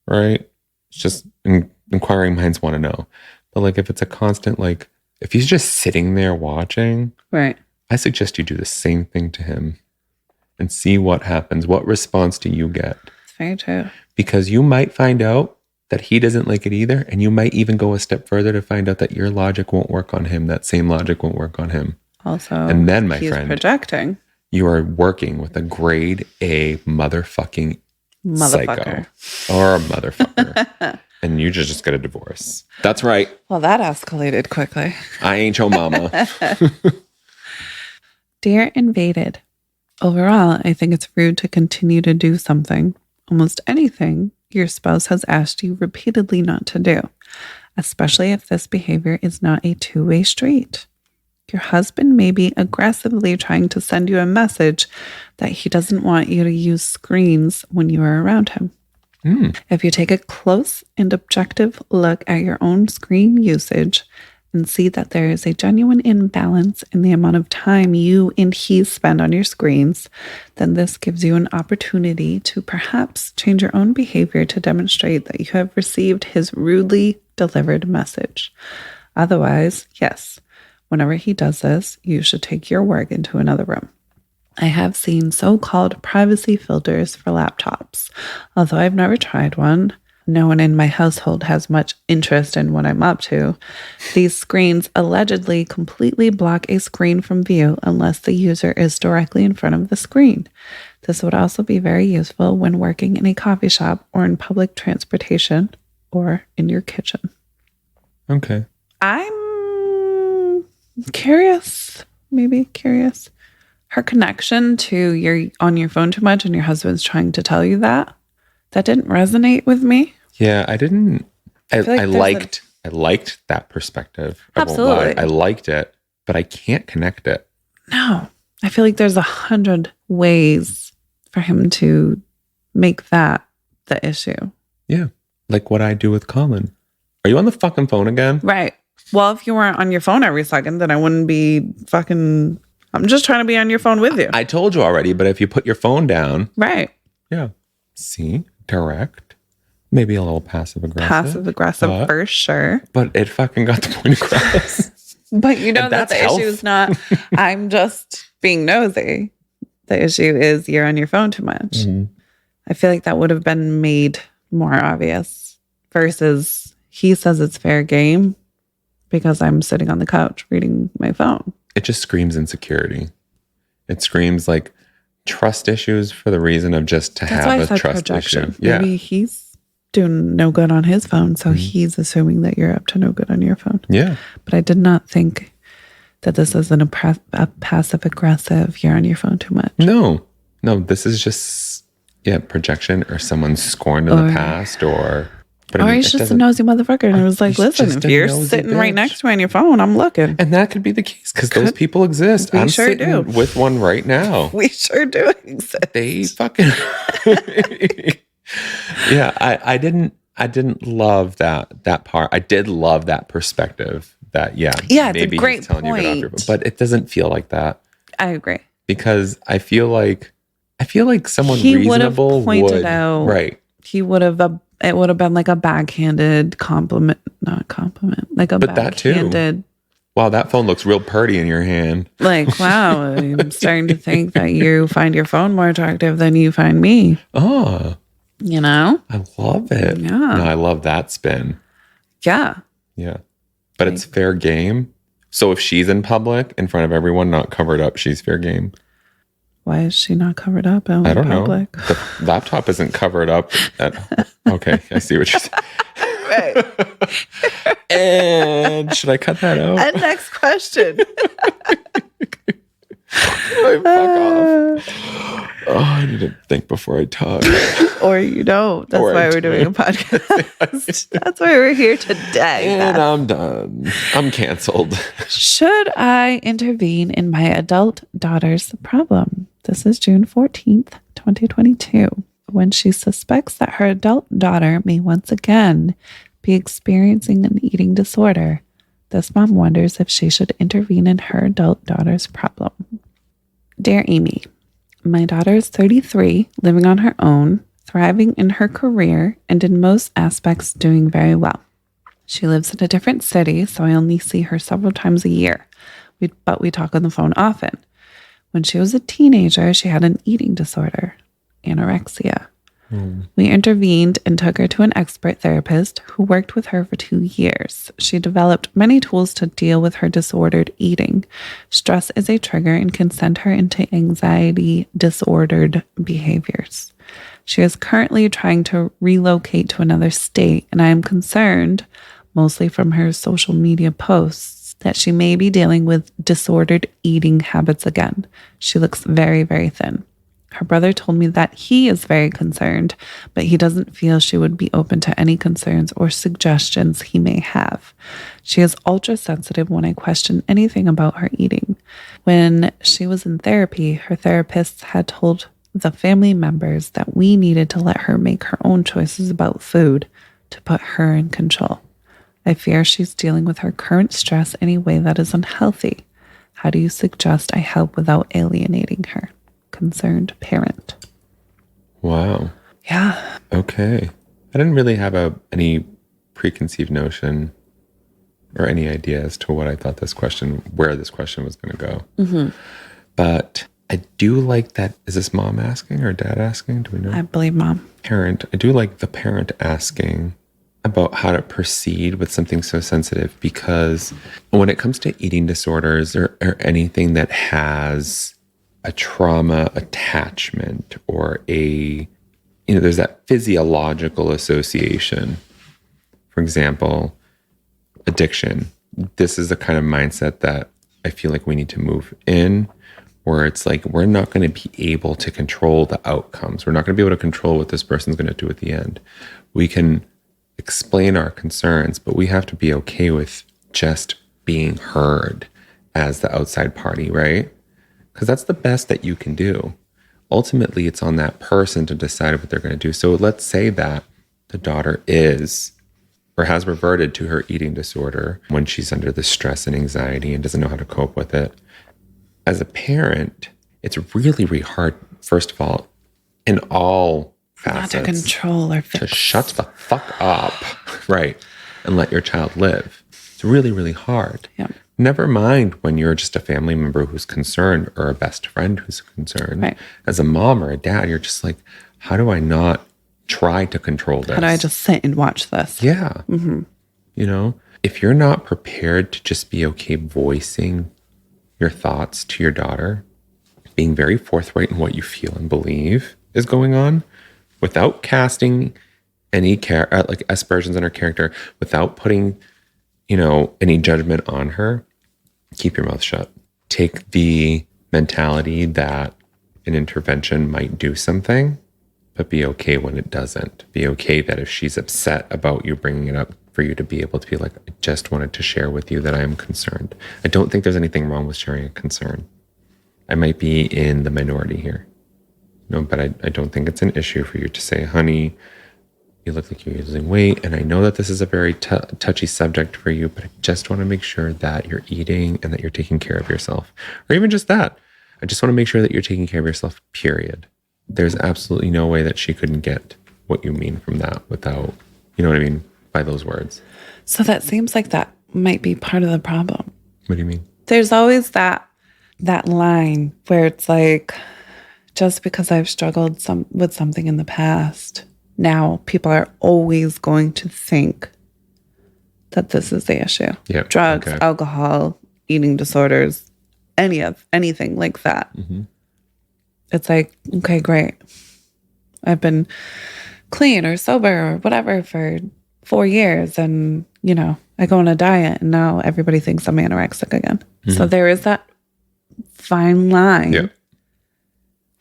Speaker 3: Right? It's just inquiring minds want to know. But like if it's a constant, like if he's just sitting there watching,
Speaker 2: right?
Speaker 3: I suggest you do the same thing to him and see what happens. What response do you get?
Speaker 2: It's very true.
Speaker 3: Because you might find out that he doesn't like it either. And you might even go a step further to find out that your logic won't work on him. That same logic won't work on him.
Speaker 2: Also,
Speaker 3: and then my friend,
Speaker 2: projecting.
Speaker 3: You are working with a grade A motherfucker psycho or a motherfucker and you just get a divorce. That's right.
Speaker 2: Well, that escalated quickly.
Speaker 3: I ain't your mama.
Speaker 2: Dear Invaded, overall, I think it's rude to continue to do something, almost anything, your spouse has asked you repeatedly not to do, especially if this behavior is not a two-way street. Your husband may be aggressively trying to send you a message that he doesn't want you to use screens when you are around him. If you take a close and objective look at your own screen usage and see that there is a genuine imbalance in the amount of time you and he spend on your screens, then this gives you an opportunity to perhaps change your own behavior to demonstrate that you have received his rudely delivered message. Otherwise, yes, whenever he does this, you should take your work into another room. I have seen so-called privacy filters for laptops. Although I've never tried one, no one in my household has much interest in what I'm up to. These screens allegedly completely block a screen from view unless the user is directly in front of the screen. This would also be very useful when working in a coffee shop or in public transportation or in your kitchen.
Speaker 3: Okay.
Speaker 2: I'm curious. Her connection to you're on your phone too much and your husband's trying to tell you that didn't resonate with me.
Speaker 3: Yeah, I didn't. I liked that perspective.
Speaker 2: Absolutely.
Speaker 3: I liked it, but I can't connect it.
Speaker 2: No, I feel like there's 100 ways for him to make that the issue.
Speaker 3: Yeah, like what I do with Colin. Are you on the fucking phone again?
Speaker 2: Right. Well, if you weren't on your phone every second, then I wouldn't be fucking... I'm just trying to be on your phone with you.
Speaker 3: I told you already, but if you put your phone down...
Speaker 2: Right.
Speaker 3: Yeah. See? Direct. Maybe a little passive-aggressive.
Speaker 2: Passive-aggressive for sure.
Speaker 3: But it fucking got the point across.
Speaker 2: But you know that the issue is not, I'm just being nosy. The issue is you're on your phone too much. Mm-hmm. I feel like that would have been made more obvious versus he says it's fair game because I'm sitting on the couch reading my phone.
Speaker 3: It just screams insecurity. It screams like trust issues for the reason of just to have a trust issue.
Speaker 2: Maybe he's doing no good on his phone, so he's assuming that you're up to no good on your phone.
Speaker 3: Yeah.
Speaker 2: But I did not think that this is a passive aggressive, you're on your phone too much.
Speaker 3: No, this is just projection or someone scorned in the past or... But
Speaker 2: or he's just a nosy motherfucker. And I was like, listen, if you're sitting right next to me on your phone, I'm looking.
Speaker 3: And that could be the case because those people exist. I'm
Speaker 2: sure
Speaker 3: sitting with one right now.
Speaker 2: We sure do exist.
Speaker 3: They fucking... Yeah, I didn't love that part. I did love that perspective that, maybe
Speaker 2: great
Speaker 3: he's telling
Speaker 2: point.
Speaker 3: you get off your phone. But it doesn't feel like that.
Speaker 2: I agree.
Speaker 3: Because I feel like someone reasonable would have pointed out. Right.
Speaker 2: He would have... It would have been like a backhanded compliment, not compliment, like a backhanded.
Speaker 3: That too. Wow, that phone looks real pretty in your hand.
Speaker 2: Like, wow, I'm starting to think that you find your phone more attractive than you find me.
Speaker 3: Oh.
Speaker 2: You know?
Speaker 3: I love it.
Speaker 2: Yeah.
Speaker 3: No, I love that spin.
Speaker 2: Yeah.
Speaker 3: Yeah. But it's fair game. So if she's in public, in front of everyone, not covered up, she's fair game.
Speaker 2: Why is she not covered up out
Speaker 3: I don't
Speaker 2: in public?
Speaker 3: know. The laptop isn't covered up. Okay, I see what you're saying. Right. And should I cut that out?
Speaker 2: And next question.
Speaker 3: Fuck off. Oh, I need to think before I talk.
Speaker 2: Or you don't. That's why we're doing a podcast. That's why we're here today.
Speaker 3: And I'm done. I'm canceled.
Speaker 2: Should I intervene in my adult daughter's problem? This is June 14th, 2022. When she suspects that her adult daughter may once again be experiencing an eating disorder, this mom wonders if she should intervene in her adult daughter's problem. Dear Amy, my daughter is 33, living on her own, thriving in her career, and in most aspects doing very well. She lives in a different city, so I only see her several times a year, but we talk on the phone often. When she was a teenager, she had an eating disorder, anorexia. We intervened and took her to an expert therapist who worked with her for 2 years. She developed many tools to deal with her disordered eating. Stress is a trigger and can send her into anxiety disordered behaviors. She is currently trying to relocate to another state, and I am concerned, mostly from her social media posts, that she may be dealing with disordered eating habits again. She looks very, very thin. Her brother told me that he is very concerned, but he doesn't feel she would be open to any concerns or suggestions he may have. She is ultra sensitive when I question anything about her eating. When she was in therapy, her therapists had told the family members that we needed to let her make her own choices about food to put her in control. I fear she's dealing with her current stress in a way that is unhealthy. How do you suggest I help without alienating her? Concerned parent.
Speaker 3: Wow.
Speaker 2: Yeah.
Speaker 3: Okay. I didn't really have any preconceived notion or any idea as to what I thought where this question was going to go. Mm-hmm. But I do like that. Is this mom asking or dad asking? Do we know?
Speaker 2: I believe mom.
Speaker 3: Parent. I do like the parent asking about how to proceed with something so sensitive, because when it comes to eating disorders or anything that has a trauma attachment or there's that physiological association. For example, addiction. This is the kind of mindset that I feel like we need to move in, where it's like, we're not going to be able to control the outcomes. We're not going to be able to control what this person's going to do at the end. We can explain our concerns, but we have to be okay with just being heard as the outside party, right? Because that's the best that you can do. Ultimately, it's on that person to decide what they're going to do. So let's say that the daughter is or has reverted to her eating disorder when she's under the stress and anxiety and doesn't know how to cope with it. As a parent, it's really, really hard, first of all, in all facets,
Speaker 2: not to control or fix.
Speaker 3: To shut the fuck up, right, and let your child live. It's really, really hard.
Speaker 2: Yeah.
Speaker 3: Never mind when you're just a family member who's concerned or a best friend who's concerned.
Speaker 2: Right.
Speaker 3: As a mom or a dad, you're just like, how do I not try to control this?
Speaker 2: How do I just sit and watch this?
Speaker 3: Yeah. Mm-hmm. If you're not prepared to just be okay voicing your thoughts to your daughter, being very forthright in what you feel and believe is going on, without casting any aspersions on her character, without putting any judgment on her, keep your mouth shut. Take the mentality that an intervention might do something, but be okay when it doesn't. Be okay that if she's upset about you bringing it up, for you to be able to be like, I just wanted to share with you that I am concerned. I don't think there's anything wrong with sharing a concern. I might be in the minority here. But I don't think it's an issue for you to say, honey, you look like you're losing weight, and I know that this is a very touchy subject for you, but I just want to make sure that you're eating and that you're taking care of yourself. Or even just that. I just want to make sure that you're taking care of yourself, period. There's absolutely no way that she couldn't get what you mean from that without, by those words.
Speaker 2: So that seems like that might be part of the problem.
Speaker 3: What do you mean?
Speaker 2: There's always that line where it's like, just because I've struggled with something in the past, now people are always going to think that this is the issue.
Speaker 3: Yep.
Speaker 2: Drugs,
Speaker 3: Okay.
Speaker 2: alcohol, eating disorders, anything like that. Mm-hmm. It's like, okay, great. I've been clean or sober or whatever for 4 years, and I go on a diet, and now everybody thinks I'm anorexic again. Mm-hmm. So there is that fine line.
Speaker 3: Yep.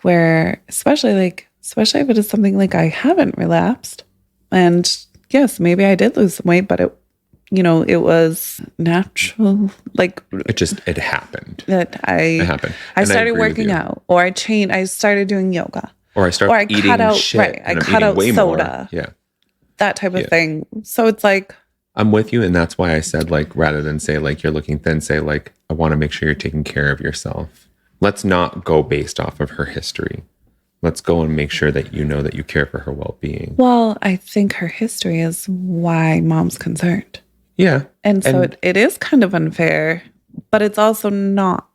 Speaker 2: Where especially if it is something like I haven't relapsed, and yes, maybe I did lose some weight, but it was natural. Like
Speaker 3: it happened.
Speaker 2: That
Speaker 3: it happened.
Speaker 2: I started working out, or I started doing yoga,
Speaker 3: or I started eating
Speaker 2: cut out
Speaker 3: shit.
Speaker 2: Right, I cut out soda.
Speaker 3: More. Yeah,
Speaker 2: that type of thing. So it's like,
Speaker 3: I'm with you, and that's why I said, like, rather than say like you're looking thin, say like, I want to make sure you're taking care of yourself. Let's not go based off of her history. Let's go and make sure that that you care for her well-being.
Speaker 2: Well, I think her history is why mom's concerned.
Speaker 3: Yeah.
Speaker 2: And so it is kind of unfair, but it's also not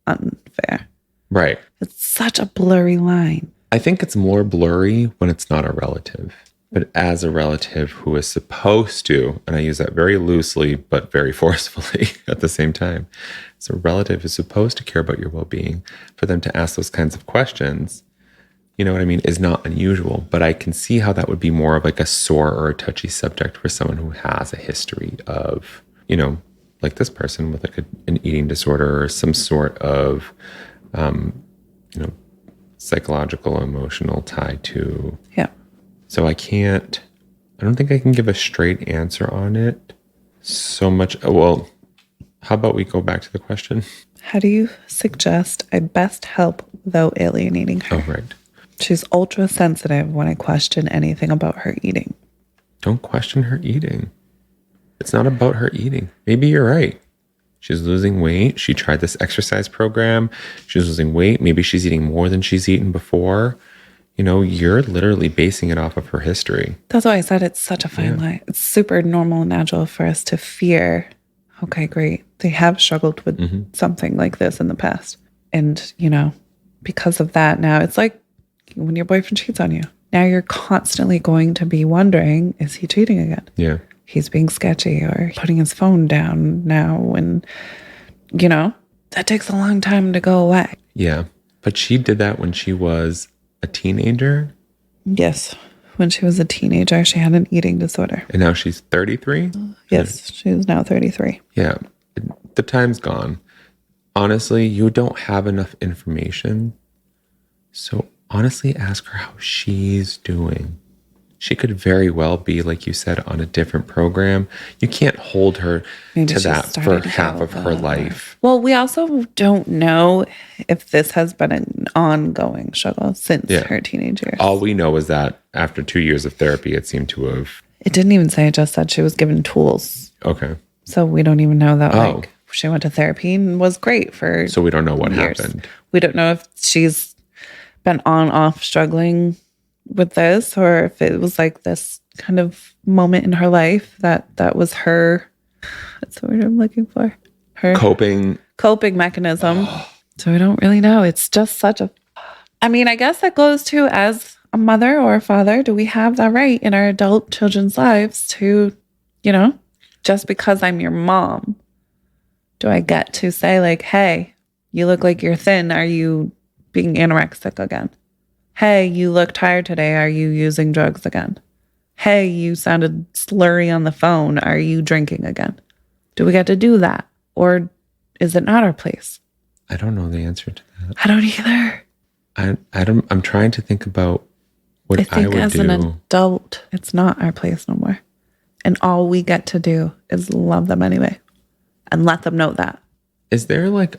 Speaker 2: unfair.
Speaker 3: Right.
Speaker 2: It's such a blurry line.
Speaker 3: I think it's more blurry when it's not a relative. But as a relative who is supposed to, and I use that very loosely, but very forcefully at the same time, as a relative is supposed to care about your well-being, for them to ask those kinds of questions, is not unusual. But I can see how that would be more of like a sore or a touchy subject for someone who has a history of, like this person with like an eating disorder or some sort of, psychological, emotional tie to.
Speaker 2: Yeah.
Speaker 3: So I don't think I can give a straight answer on it so much. Well, how about we go back to the question?
Speaker 2: How do you suggest I best help without alienating her?
Speaker 3: Oh, right.
Speaker 2: She's ultra sensitive when I question anything about her eating.
Speaker 3: Don't question her eating. It's not about her eating. Maybe you're right. She's losing weight. She tried this exercise program. She's losing weight. Maybe she's eating more than she's eaten before. You're literally basing it off of her history.
Speaker 2: That's why I said it's such a fine line. It's super normal and natural for us to fear, okay, great, they have struggled with something like this in the past. And, because of that, now it's like when your boyfriend cheats on you. Now you're constantly going to be wondering, is he cheating again?
Speaker 3: Yeah.
Speaker 2: He's being sketchy or putting his phone down now. And, that takes a long time to go away.
Speaker 3: Yeah. But she did that when she was a teenager.
Speaker 2: Yes. When she was a teenager, she had an eating disorder.
Speaker 3: And now she's 33?
Speaker 2: Yes. She's now 33.
Speaker 3: Yeah. The time's gone. Honestly, you don't have enough information. So honestly, ask her how she's doing. She could very well be, like you said, on a different program. You can't hold her to that for half of her life.
Speaker 2: Well, we also don't know if this has been an ongoing struggle since her teenage years.
Speaker 3: All we know is that after 2 years of therapy, it seemed to have...
Speaker 2: It didn't even say, it just said she was given tools.
Speaker 3: Okay.
Speaker 2: So we don't even know that, she went to therapy and was great for
Speaker 3: So we don't know what
Speaker 2: years.
Speaker 3: happened.
Speaker 2: We don't know if she's been on-off struggling with this, or if it was like this kind of moment in her life that was her, that's the word I'm looking for, her
Speaker 3: coping
Speaker 2: mechanism. So we don't really know. It's just such a, I mean, I guess that goes to, as a mother or a father, do we have that right in our adult children's lives to, just because I'm your mom, do I get to say like, hey, you look like you're thin, are you being anorexic again? Hey, you look tired today. Are you using drugs again? Hey, you sounded slurry on the phone. Are you drinking again? Do we get to do that? Or is it not our place?
Speaker 3: I don't know the answer to that.
Speaker 2: I don't either.
Speaker 3: I'm trying to think about what I
Speaker 2: think
Speaker 3: would
Speaker 2: as
Speaker 3: do.
Speaker 2: an adult, it's not our place no more. And all we get to do is love them anyway and let them know that.
Speaker 3: Is there like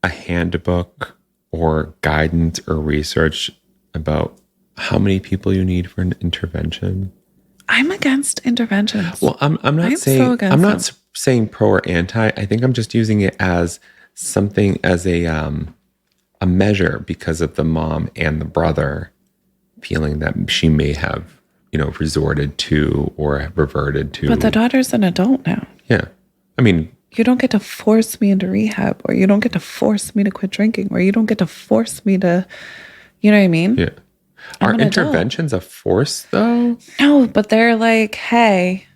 Speaker 3: a handbook or guidance or research about how many people you need for an intervention?
Speaker 2: I'm against interventions.
Speaker 3: Well, I'm not saying I'm not saying pro or anti. I think I'm just using it as something, as a measure, because of the mom and the brother feeling that she may have, resorted to or reverted to.
Speaker 2: But the daughter's an adult now.
Speaker 3: Yeah. I mean,
Speaker 2: you don't get to force me into rehab, or you don't get to force me to quit drinking, or you don't get to force me to, you know what I mean?
Speaker 3: Yeah. Are interventions a force though?
Speaker 2: No, but they're like, hey,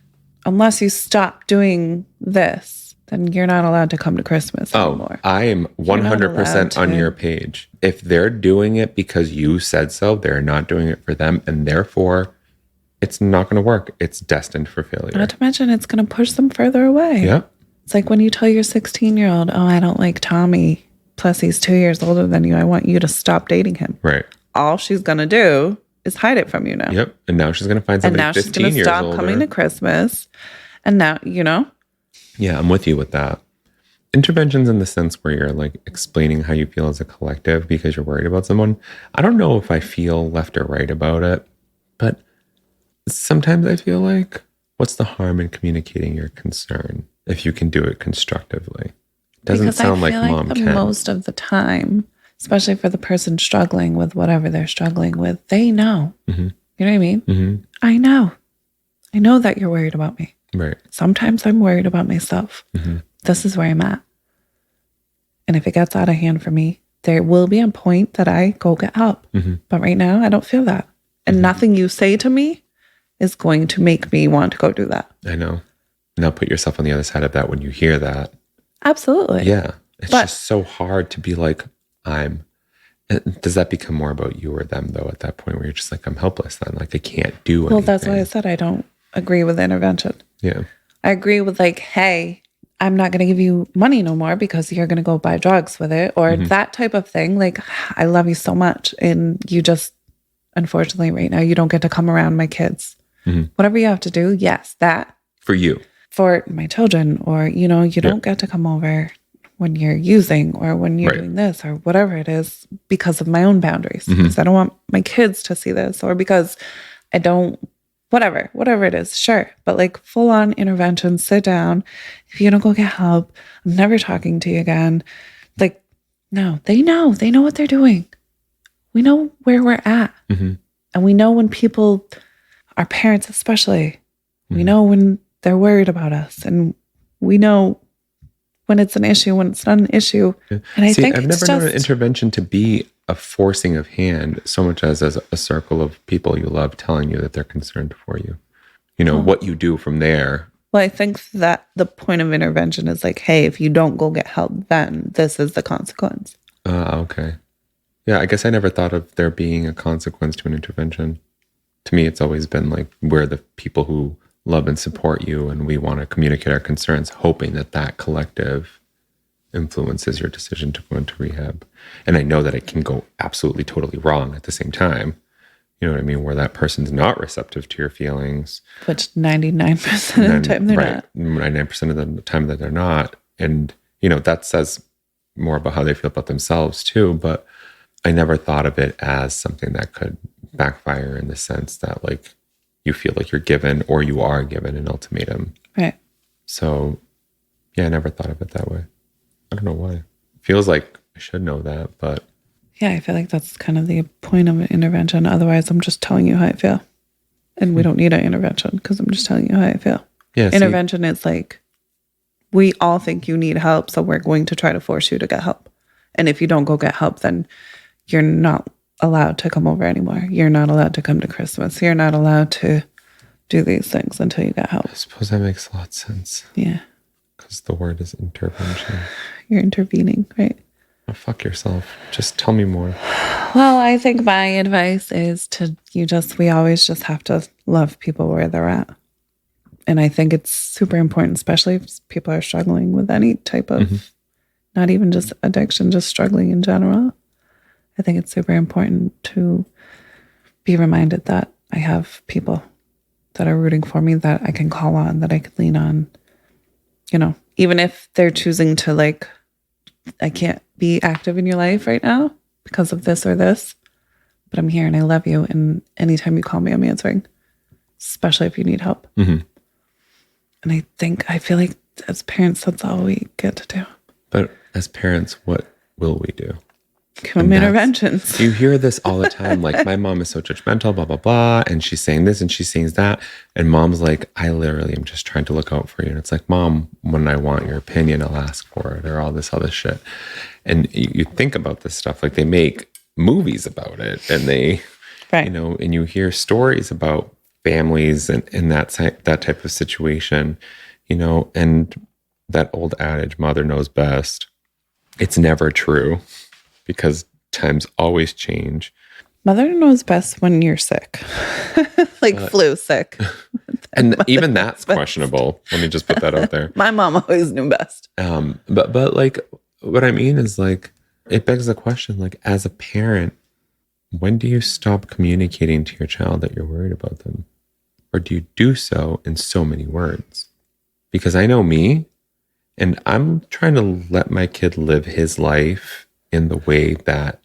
Speaker 2: unless you stop doing this, then you're not allowed to come to Christmas anymore.
Speaker 3: I am 100% on your page. If they're doing it because you said so, they're not doing it for them, and therefore it's not going to work. It's destined for failure.
Speaker 2: Not to mention it's going to push them further away.
Speaker 3: Yep.
Speaker 2: It's like when you tell your 16-year-old, oh, I don't like Tommy, plus he's 2 years older than you. I want you to stop dating him.
Speaker 3: Right.
Speaker 2: All she's going to do is hide it from you now.
Speaker 3: Yep. And now she's going to find somebody 15 years older. And now she's going to stop coming to Christmas.
Speaker 2: And now,
Speaker 3: Yeah, I'm with you with that. Interventions in the sense where you're like explaining how you feel as a collective because you're worried about someone. I don't know if I feel left or right about it, but sometimes I feel like, what's the harm in communicating your concern if you can do it constructively? Doesn't sound like mom can.
Speaker 2: Most of the time, especially for the person struggling with whatever they're struggling with, they know. Mm-hmm. You know what I mean? Mm-hmm. I know that you're worried about me.
Speaker 3: Right.
Speaker 2: Sometimes I'm worried about myself. Mm-hmm. This is where I'm at. And if it gets out of hand for me, there will be a point that I go get help. Mm-hmm. But right now, I don't feel that. And nothing you say to me is going to make me want to go do that.
Speaker 3: I know. Now put yourself on the other side of that when you hear that.
Speaker 2: Absolutely.
Speaker 3: Yeah. It's just so hard to be like, does that become more about you or them though at that point where you're just like, I'm helpless then? Like I can't do anything.
Speaker 2: Well, that's why I said I don't agree with intervention.
Speaker 3: Yeah.
Speaker 2: I agree with like, hey, I'm not going to give you money no more because you're going to go buy drugs with it, or that type of thing. Like, I love you so much. And you just, unfortunately, right now, you don't get to come around my kids. Whatever you have to do, yes, that.
Speaker 3: For you.
Speaker 2: For my children, or, you know, you don't get to come over when you're using or when you're doing this or whatever it is because of my own boundaries. Because I don't want my kids to see this, or because I don't, whatever it is, sure. But like full on intervention, sit down. If you don't go get help, I'm never talking to you again. Like, no, they know what they're doing. We know where we're at. And we know when people, our parents especially, we know when they're worried about us, and we know when it's an issue, when it's not an issue. And I think
Speaker 3: I've never known an intervention to be a forcing of hand so much as a circle of people you love telling you that they're concerned for you. You know, what you do from there.
Speaker 2: Well, I think that the point of intervention is like, hey, if you don't go get help, then this is the consequence.
Speaker 3: Okay. Yeah, I guess I never thought of there being a consequence to an intervention. To me, it's always been like, we're the people who love and support you, and we want to communicate our concerns, hoping that that collective influences your decision to go into rehab. And I know that it can go absolutely totally wrong at the same time. You know what I mean? Where that person's not receptive to your feelings.
Speaker 2: Which 99% of the time they're not.
Speaker 3: 99% of the time that they're not. And, you know, that says more about how they feel about themselves too. But I never thought of it as something that could backfire in the sense that, like, you feel like you're given or you are given an ultimatum.
Speaker 2: Right.
Speaker 3: So, yeah, I never thought of it that way. I don't know why. It feels like I should know that, but...
Speaker 2: Yeah, I feel like that's kind of the point of an intervention. Otherwise, I'm just telling you how I feel. And we don't need an intervention because I'm just telling you how I feel.
Speaker 3: Yeah,
Speaker 2: intervention is like, we all think you need help, so we're going to try to force you to get help. And if you don't go get help, then you're not allowed to come over anymore. You're not allowed to come to Christmas. You're not allowed to do these things until you get help.
Speaker 3: I suppose that makes a lot of sense.
Speaker 2: Yeah.
Speaker 3: Because the word is intervention.
Speaker 2: You're intervening, right?
Speaker 3: Oh, fuck yourself. Just tell me more.
Speaker 2: Well, I think my advice is we always just have to love people where they're at. And I think it's super important, especially if people are struggling with any type of, not even just addiction, just struggling in general. I think it's super important to be reminded that I have people that are rooting for me, that I can call on, that I can lean on. You know, even if they're choosing to, like, I can't be active in your life right now because of this or this, but I'm here and I love you. And anytime you call me, I'm answering, especially if you need help. And I feel like as parents, that's all we get to do.
Speaker 3: But as parents, what will we do?
Speaker 2: Give them interventions.
Speaker 3: You hear this all the time. Like, my mom is so judgmental, blah, blah, blah. And she's saying this and she's saying that. And mom's like, I literally am just trying to look out for you. And it's like, Mom, when I want your opinion, I'll ask for it, or all this other shit. And you think about this stuff, like they make movies about it, and they, you know, and you hear stories about families and that type of situation, you know, and that old adage, mother knows best. It's never true, because times always change.
Speaker 2: Mother knows best when you're sick, like flu sick.
Speaker 3: And even that's questionable. Let me just put that out there.
Speaker 2: My mom always knew best.
Speaker 3: But like, what I mean is, like, it begs the question, like, as a parent, when do you stop communicating to your child that you're worried about them? Or do you do so in so many words? Because I know me, and I'm trying to let my kid live his life in the way that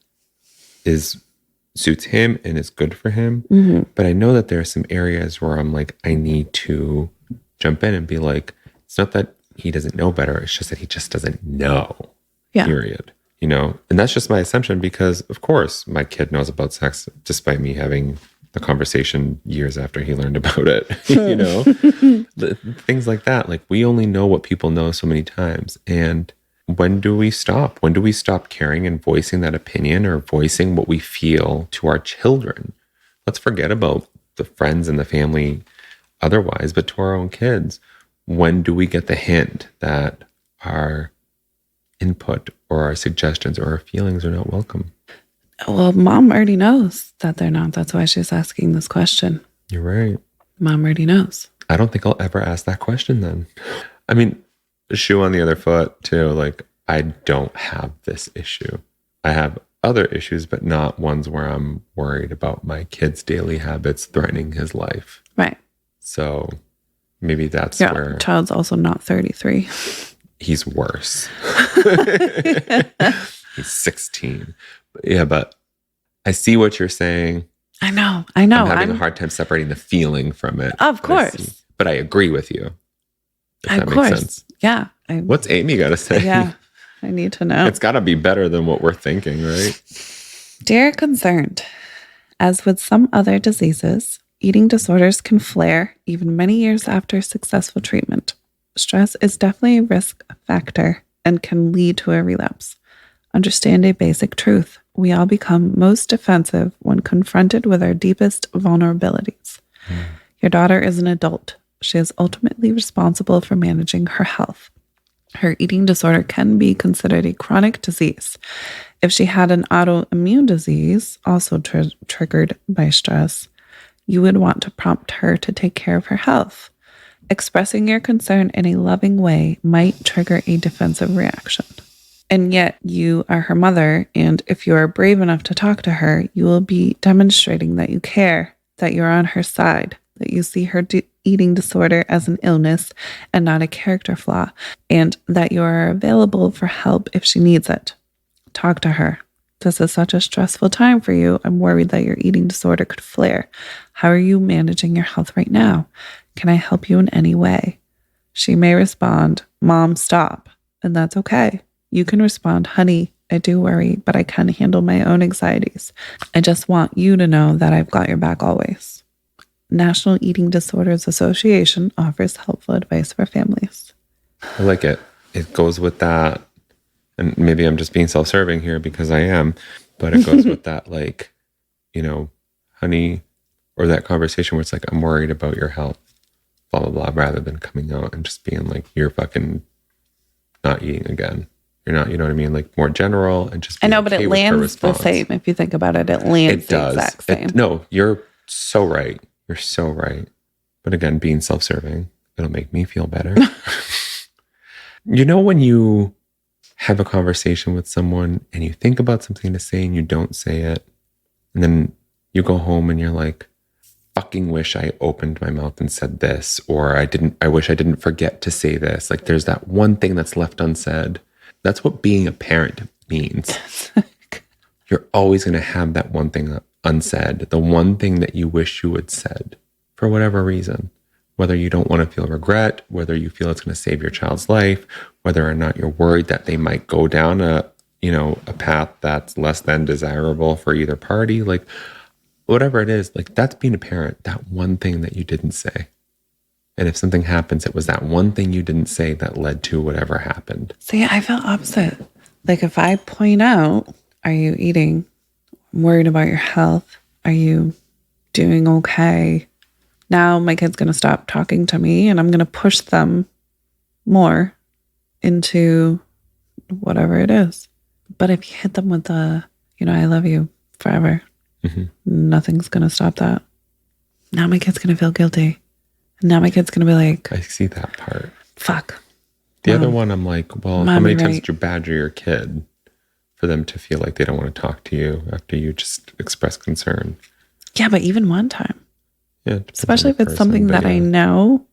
Speaker 3: suits him and is good for him. But I know that there are some areas where I'm like, I need to jump in and be like, it's not that he doesn't know better, it's just that he just doesn't know. Period. You know, and that's just my assumption, because of course my kid knows about sex, despite me having the conversation years after he learned about it. You know, things like that. Like, we only know what people know so many times. And when do we stop? When do we stop caring and voicing that opinion, or voicing what we feel to our children? Let's forget about the friends and the family otherwise, but to our own kids. When do we get the hint that our input or our suggestions or our feelings are not welcome?
Speaker 2: Well, Mom already knows that they're not. That's why she's asking this question.
Speaker 3: You're right.
Speaker 2: Mom already knows.
Speaker 3: I don't think I'll ever ask that question then. I mean, shoe on the other foot too. Like, I don't have this issue. I have other issues, but not ones where I'm worried about my kid's daily habits threatening his life.
Speaker 2: Right.
Speaker 3: So maybe that's
Speaker 2: Your
Speaker 3: where
Speaker 2: child's also not 33.
Speaker 3: he's worse. He's 16. But I see what you're saying.
Speaker 2: I know.
Speaker 3: I'm having a hard time separating the feeling from it.
Speaker 2: Of course.
Speaker 3: But I agree with you. If
Speaker 2: Of
Speaker 3: that
Speaker 2: course.
Speaker 3: makes sense.
Speaker 2: Yeah.
Speaker 3: What's Amy got to say?
Speaker 2: Yeah. I need to know.
Speaker 3: It's got to be better than what we're thinking, right?
Speaker 2: Dear concerned, as with some other diseases, eating disorders can flare even many years after successful treatment. Stress is definitely a risk factor and can lead to a relapse. Understand a basic truth. We all become most defensive when confronted with our deepest vulnerabilities. Your daughter is an adult. She is ultimately responsible for managing her health. Her eating disorder can be considered a chronic disease. If she had an autoimmune disease, also triggered by stress, you would want to prompt her to take care of her health. Expressing your concern in a loving way might trigger a defensive reaction. And yet you are her mother, and if you are brave enough to talk to her, you will be demonstrating that you care, that you're on her side, that you see her eating disorder as an illness and not a character flaw, and that you are available for help if she needs it. Talk to her. This is such a stressful time for you. I'm worried that your eating disorder could flare. How are you managing your health right now? Can I help you in any way? She may respond, Mom, stop. And that's okay. You can respond, honey, I do worry, but I can handle my own anxieties. I just want you to know that I've got your back always. National Eating Disorders Association offers helpful advice for families.
Speaker 3: I like it. It goes with that. And maybe I'm just being self-serving here because I am, but it goes with that, like, you know, honey, or that conversation where it's like, I'm worried about your health, blah, blah, blah, rather than coming out and just being like, you're fucking not eating again. You're not, you know what I mean? Like more general and just
Speaker 2: I know,
Speaker 3: okay,
Speaker 2: but it lands the same. If you think about it, it lands the exact same.
Speaker 3: No, you're so right. You're so right. But again, being self-serving, it'll make me feel better. You know, when you have a conversation with someone and you think about something to say and you don't say it, and then you go home and you're like, fucking wish I opened my mouth and said this, or I wish I didn't forget to say this. Like there's that one thing that's left unsaid. That's what being a parent means. You're always going to have that one thing unsaid, the one thing that you wish you had said for whatever reason, whether you don't want to feel regret, whether you feel it's going to save your child's life, whether or not you're worried that they might go down a path that's less than desirable for either party, like whatever it is, like that's being a parent, that one thing that you didn't say. And if something happens, it was that one thing you didn't say that led to whatever happened.
Speaker 2: See, I feel opposite. Like if I point out, are you eating? I'm worried about your health. Are you doing okay? Now my kid's going to stop talking to me and I'm going to push them more into whatever it is. But if you hit them with the, I love you forever, nothing's going to stop that. Now my kid's going to feel guilty. Now my kid's going to be like,
Speaker 3: I see that part.
Speaker 2: Fuck.
Speaker 3: The other one, I'm like, well, how many times did you badger your kid for them to feel like they don't want to talk to you after you just express concern?
Speaker 2: Yeah, but even one time.
Speaker 3: Yeah.
Speaker 2: Especially if it's something that I know,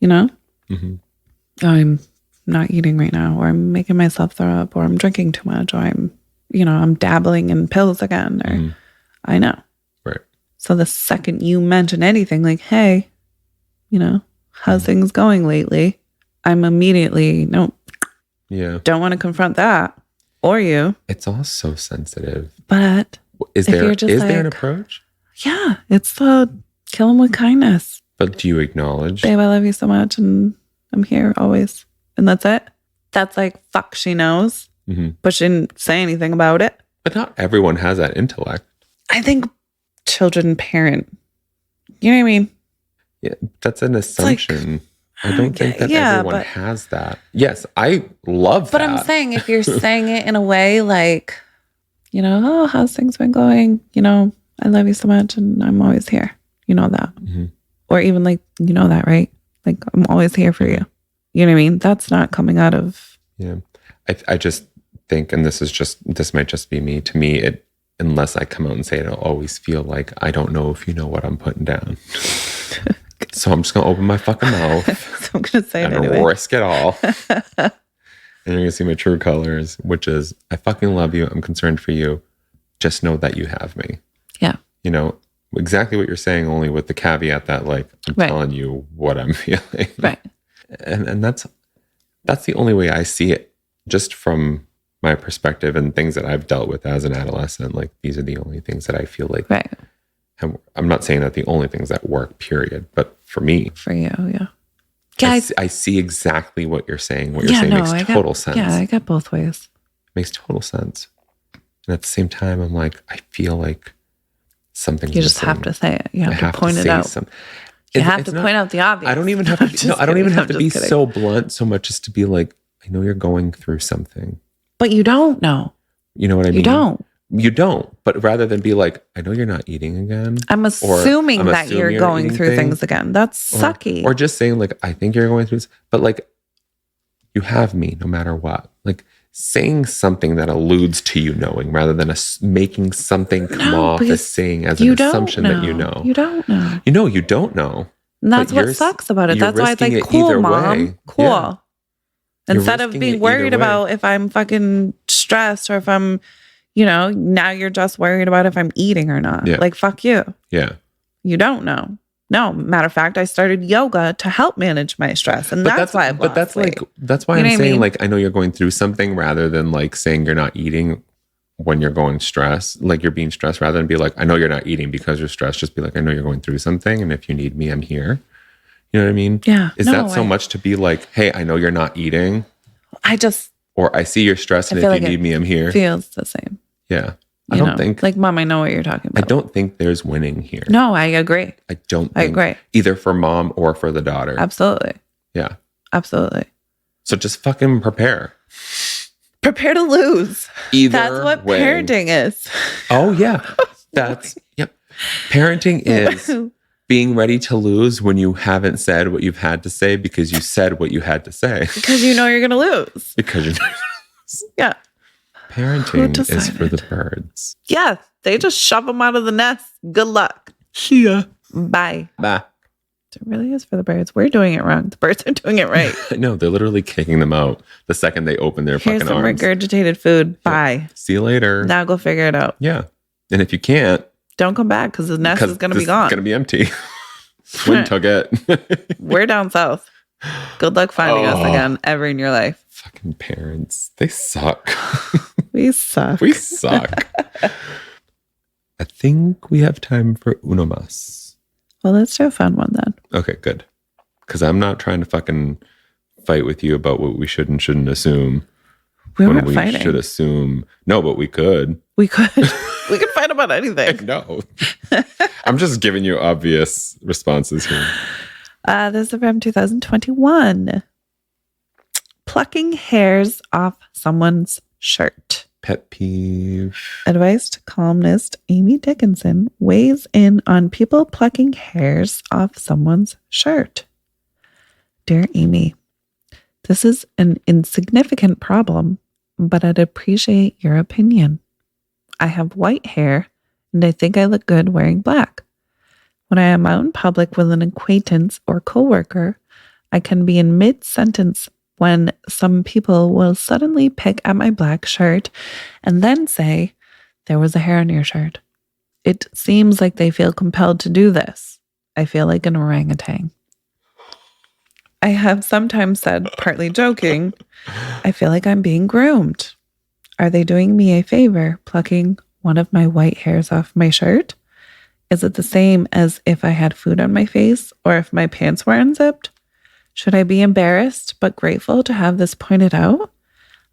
Speaker 2: I'm not eating right now, or I'm making myself throw up, or I'm drinking too much, or I'm dabbling in pills again, or I know.
Speaker 3: Right.
Speaker 2: So the second you mention anything like, hey, how's things going lately? I'm immediately, nope.
Speaker 3: Yeah.
Speaker 2: Don't want to confront that or you.
Speaker 3: It's all so sensitive.
Speaker 2: But
Speaker 3: is there an approach?
Speaker 2: Yeah. It's the kill them with kindness.
Speaker 3: But do you acknowledge?
Speaker 2: Babe, I love you so much and I'm here always. And that's it. That's like, fuck, she knows. But she didn't say anything about it.
Speaker 3: But not everyone has that intellect.
Speaker 2: I think children parent. You know what I mean?
Speaker 3: Yeah, that's an assumption. I don't think that everyone has that. Yes, I love that.
Speaker 2: But I'm saying if you're saying it in a way like, oh, how's things been going? I love you so much and I'm always here. You know that. Or even like, that, right? Like I'm always here for you. You know what I mean? That's not coming out of.
Speaker 3: Yeah. I just think, and this might just be me, to me, unless I come out and say it, it'll always feel like I don't know if you know what I'm putting down. So I'm just going to open my fucking mouth.
Speaker 2: So I'm going to say it anyway.
Speaker 3: Risk it all. And you're going to see my true colors, which is I fucking love you. I'm concerned for you. Just know that you have me.
Speaker 2: Yeah.
Speaker 3: You know, exactly what you're saying, only with the caveat that like, I'm telling you what I'm feeling.
Speaker 2: Right.
Speaker 3: And that's the only way I see it, just from my perspective and things that I've dealt with as an adolescent. Like, these are the only things that I feel like.
Speaker 2: Right.
Speaker 3: I'm not saying that the only things that work, period. But for me.
Speaker 2: For you, yeah.
Speaker 3: I see exactly what you're saying. What you're saying makes total sense.
Speaker 2: Yeah, I get both ways.
Speaker 3: Makes total sense. And at the same time, I'm like, I feel like something's
Speaker 2: You just have to say it. You have to point it out. You have to point out the obvious.
Speaker 3: I don't even have to. I don't even have to be so blunt so much as to be like, I know you're going through something,
Speaker 2: but you don't know.
Speaker 3: You know what I mean?
Speaker 2: You
Speaker 3: don't. But rather than be like, I know you're not eating again.
Speaker 2: I'm assuming that you're going through things again. That's sucky.
Speaker 3: Or just saying like, I think you're going through this, but like, you have me no matter what. Like, saying something that alludes to you knowing, rather than making something come off as saying as an assumption that you know.
Speaker 2: You don't know.
Speaker 3: You don't know.
Speaker 2: And that's what sucks about it. That's why it's like, cool, Mom. Way. Cool. Yeah. Instead of being worried about if I'm fucking stressed or if I'm, now you're just worried about if I'm eating or not. Yeah. Like, fuck you.
Speaker 3: Yeah.
Speaker 2: You don't know. No, matter of fact, I started yoga to help manage my stress, and that's why I've lost weight.
Speaker 3: That's why I'm saying, like, I know you're going through something, rather than like saying you're not eating when you're going stressed, like you're being stressed, rather than be like, I know you're not eating because you're stressed. Just be like, I know you're going through something, and if you need me, I'm here. You know what I mean?
Speaker 2: Yeah.
Speaker 3: Is that so much to be like, hey, I know you're not eating. Or I see you're stressed, and if you need me, I'm here.
Speaker 2: Feels the same.
Speaker 3: Yeah. I don't think,
Speaker 2: like, Mom, I know what you're talking about.
Speaker 3: I don't think there's winning here.
Speaker 2: No, I agree.
Speaker 3: I agree. Either for mom or for the daughter.
Speaker 2: Absolutely.
Speaker 3: Yeah.
Speaker 2: Absolutely.
Speaker 3: So just fucking prepare.
Speaker 2: Prepare to lose. That's what parenting is.
Speaker 3: Oh, yeah. Yep. Parenting is being ready to lose when you haven't said what you've had to say, because you said what you had to say.
Speaker 2: Because you know you're going to lose.
Speaker 3: Because you know.
Speaker 2: Yeah.
Speaker 3: Parenting is for the birds.
Speaker 2: Yeah, they just shove them out of the nest. Good luck.
Speaker 3: See ya.
Speaker 2: Bye.
Speaker 3: Bye.
Speaker 2: It really is for the birds. We're doing it wrong. The birds are doing it right.
Speaker 3: No, they're literally kicking them out the second they open their fucking arms.
Speaker 2: Here's some regurgitated food. Bye.
Speaker 3: Yeah. See you later.
Speaker 2: Now go figure it out.
Speaker 3: Yeah. And if you can't,
Speaker 2: don't come back, because the nest is going to be gone.
Speaker 3: It's going to be empty. Wind took it.
Speaker 2: We're down south. Good luck finding us again ever in your life.
Speaker 3: Fucking parents. They suck.
Speaker 2: We suck.
Speaker 3: We suck. I think we have time for uno más.
Speaker 2: Well, let's do a fun one then.
Speaker 3: Okay, good. Because I'm not trying to fucking fight with you about what we should and shouldn't assume.
Speaker 2: We weren't fighting.
Speaker 3: We should assume. No, but we could.
Speaker 2: We could. We could fight about anything.
Speaker 3: No. I'm just giving you obvious responses here.
Speaker 2: This is from 2021. Plucking hairs off someone's shirt.
Speaker 3: Pet peeve.
Speaker 2: Advice columnist Amy Dickinson weighs in on people plucking hairs off someone's shirt. Dear Amy, this is an insignificant problem, but I'd appreciate your opinion. I have white hair, and I think I look good wearing black. When I am out in public with an acquaintance or coworker, I can be in mid-sentence when some people will suddenly pick at my black shirt and then say, there was a hair on your shirt. It seems like they feel compelled to do this. I feel like an orangutan. I have sometimes said, partly joking, I feel like I'm being groomed. Are they doing me a favor, plucking one of my white hairs off my shirt? Is it the same as if I had food on my face or if my pants were unzipped? Should I be embarrassed but grateful to have this pointed out?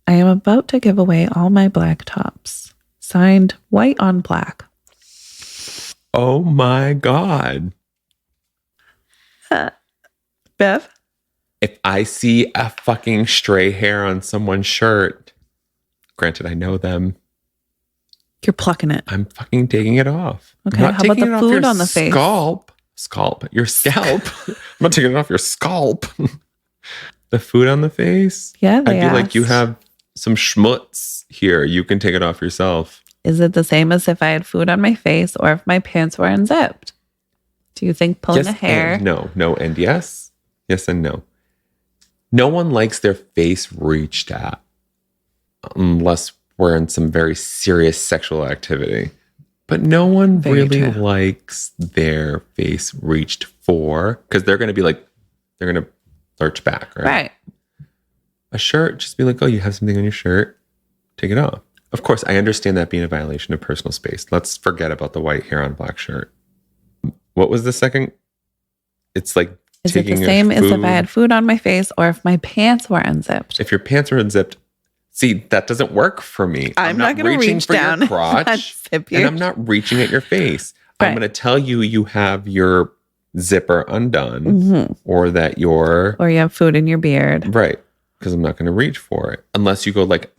Speaker 2: I am about to give away all my black tops. Signed, white on black.
Speaker 3: Oh my God.
Speaker 2: Bev?
Speaker 3: If I see a fucking stray hair on someone's shirt, granted I know them,
Speaker 2: you're plucking it.
Speaker 3: I'm fucking taking it off.
Speaker 2: Okay, how about the food on the face?
Speaker 3: Your scalp. I'm not taking it off your scalp. The food on the face?
Speaker 2: Yeah,
Speaker 3: I'd
Speaker 2: they
Speaker 3: be like, you
Speaker 2: asked.
Speaker 3: have some schmutz here. You can take it off yourself.
Speaker 2: Is it the same as if I had food on my face or if my pants were unzipped? Do you think pulling a hair?
Speaker 3: And no, and yes. Yes and no. No one likes their face reached at unless we're in some very serious sexual activity. But no one
Speaker 2: Very
Speaker 3: really
Speaker 2: true.
Speaker 3: likes their face reached for, because they're going to be like, they're going to lurch back, right?
Speaker 2: Right.
Speaker 3: A shirt, just be like, oh, you have something on your shirt, take it off. Of course, I understand that being a violation of personal space. Let's forget about the white hair on black shirt. What was the second? It's like
Speaker 2: Is it
Speaker 3: taking
Speaker 2: the
Speaker 3: your
Speaker 2: same as if
Speaker 3: food-
Speaker 2: I had food on my face or if my pants were unzipped?
Speaker 3: If your pants are unzipped, see, that doesn't work for me.
Speaker 2: I'm not going to
Speaker 3: reaching
Speaker 2: reach
Speaker 3: for
Speaker 2: down
Speaker 3: your crotch,
Speaker 2: unzip
Speaker 3: and
Speaker 2: your-
Speaker 3: I'm not reaching at your face. I'm
Speaker 2: Right.
Speaker 3: going to tell you have your zipper undone,
Speaker 2: Mhm.
Speaker 3: or that you're
Speaker 2: Or you have food in your beard.
Speaker 3: right, because I'm not going to reach for it unless you go like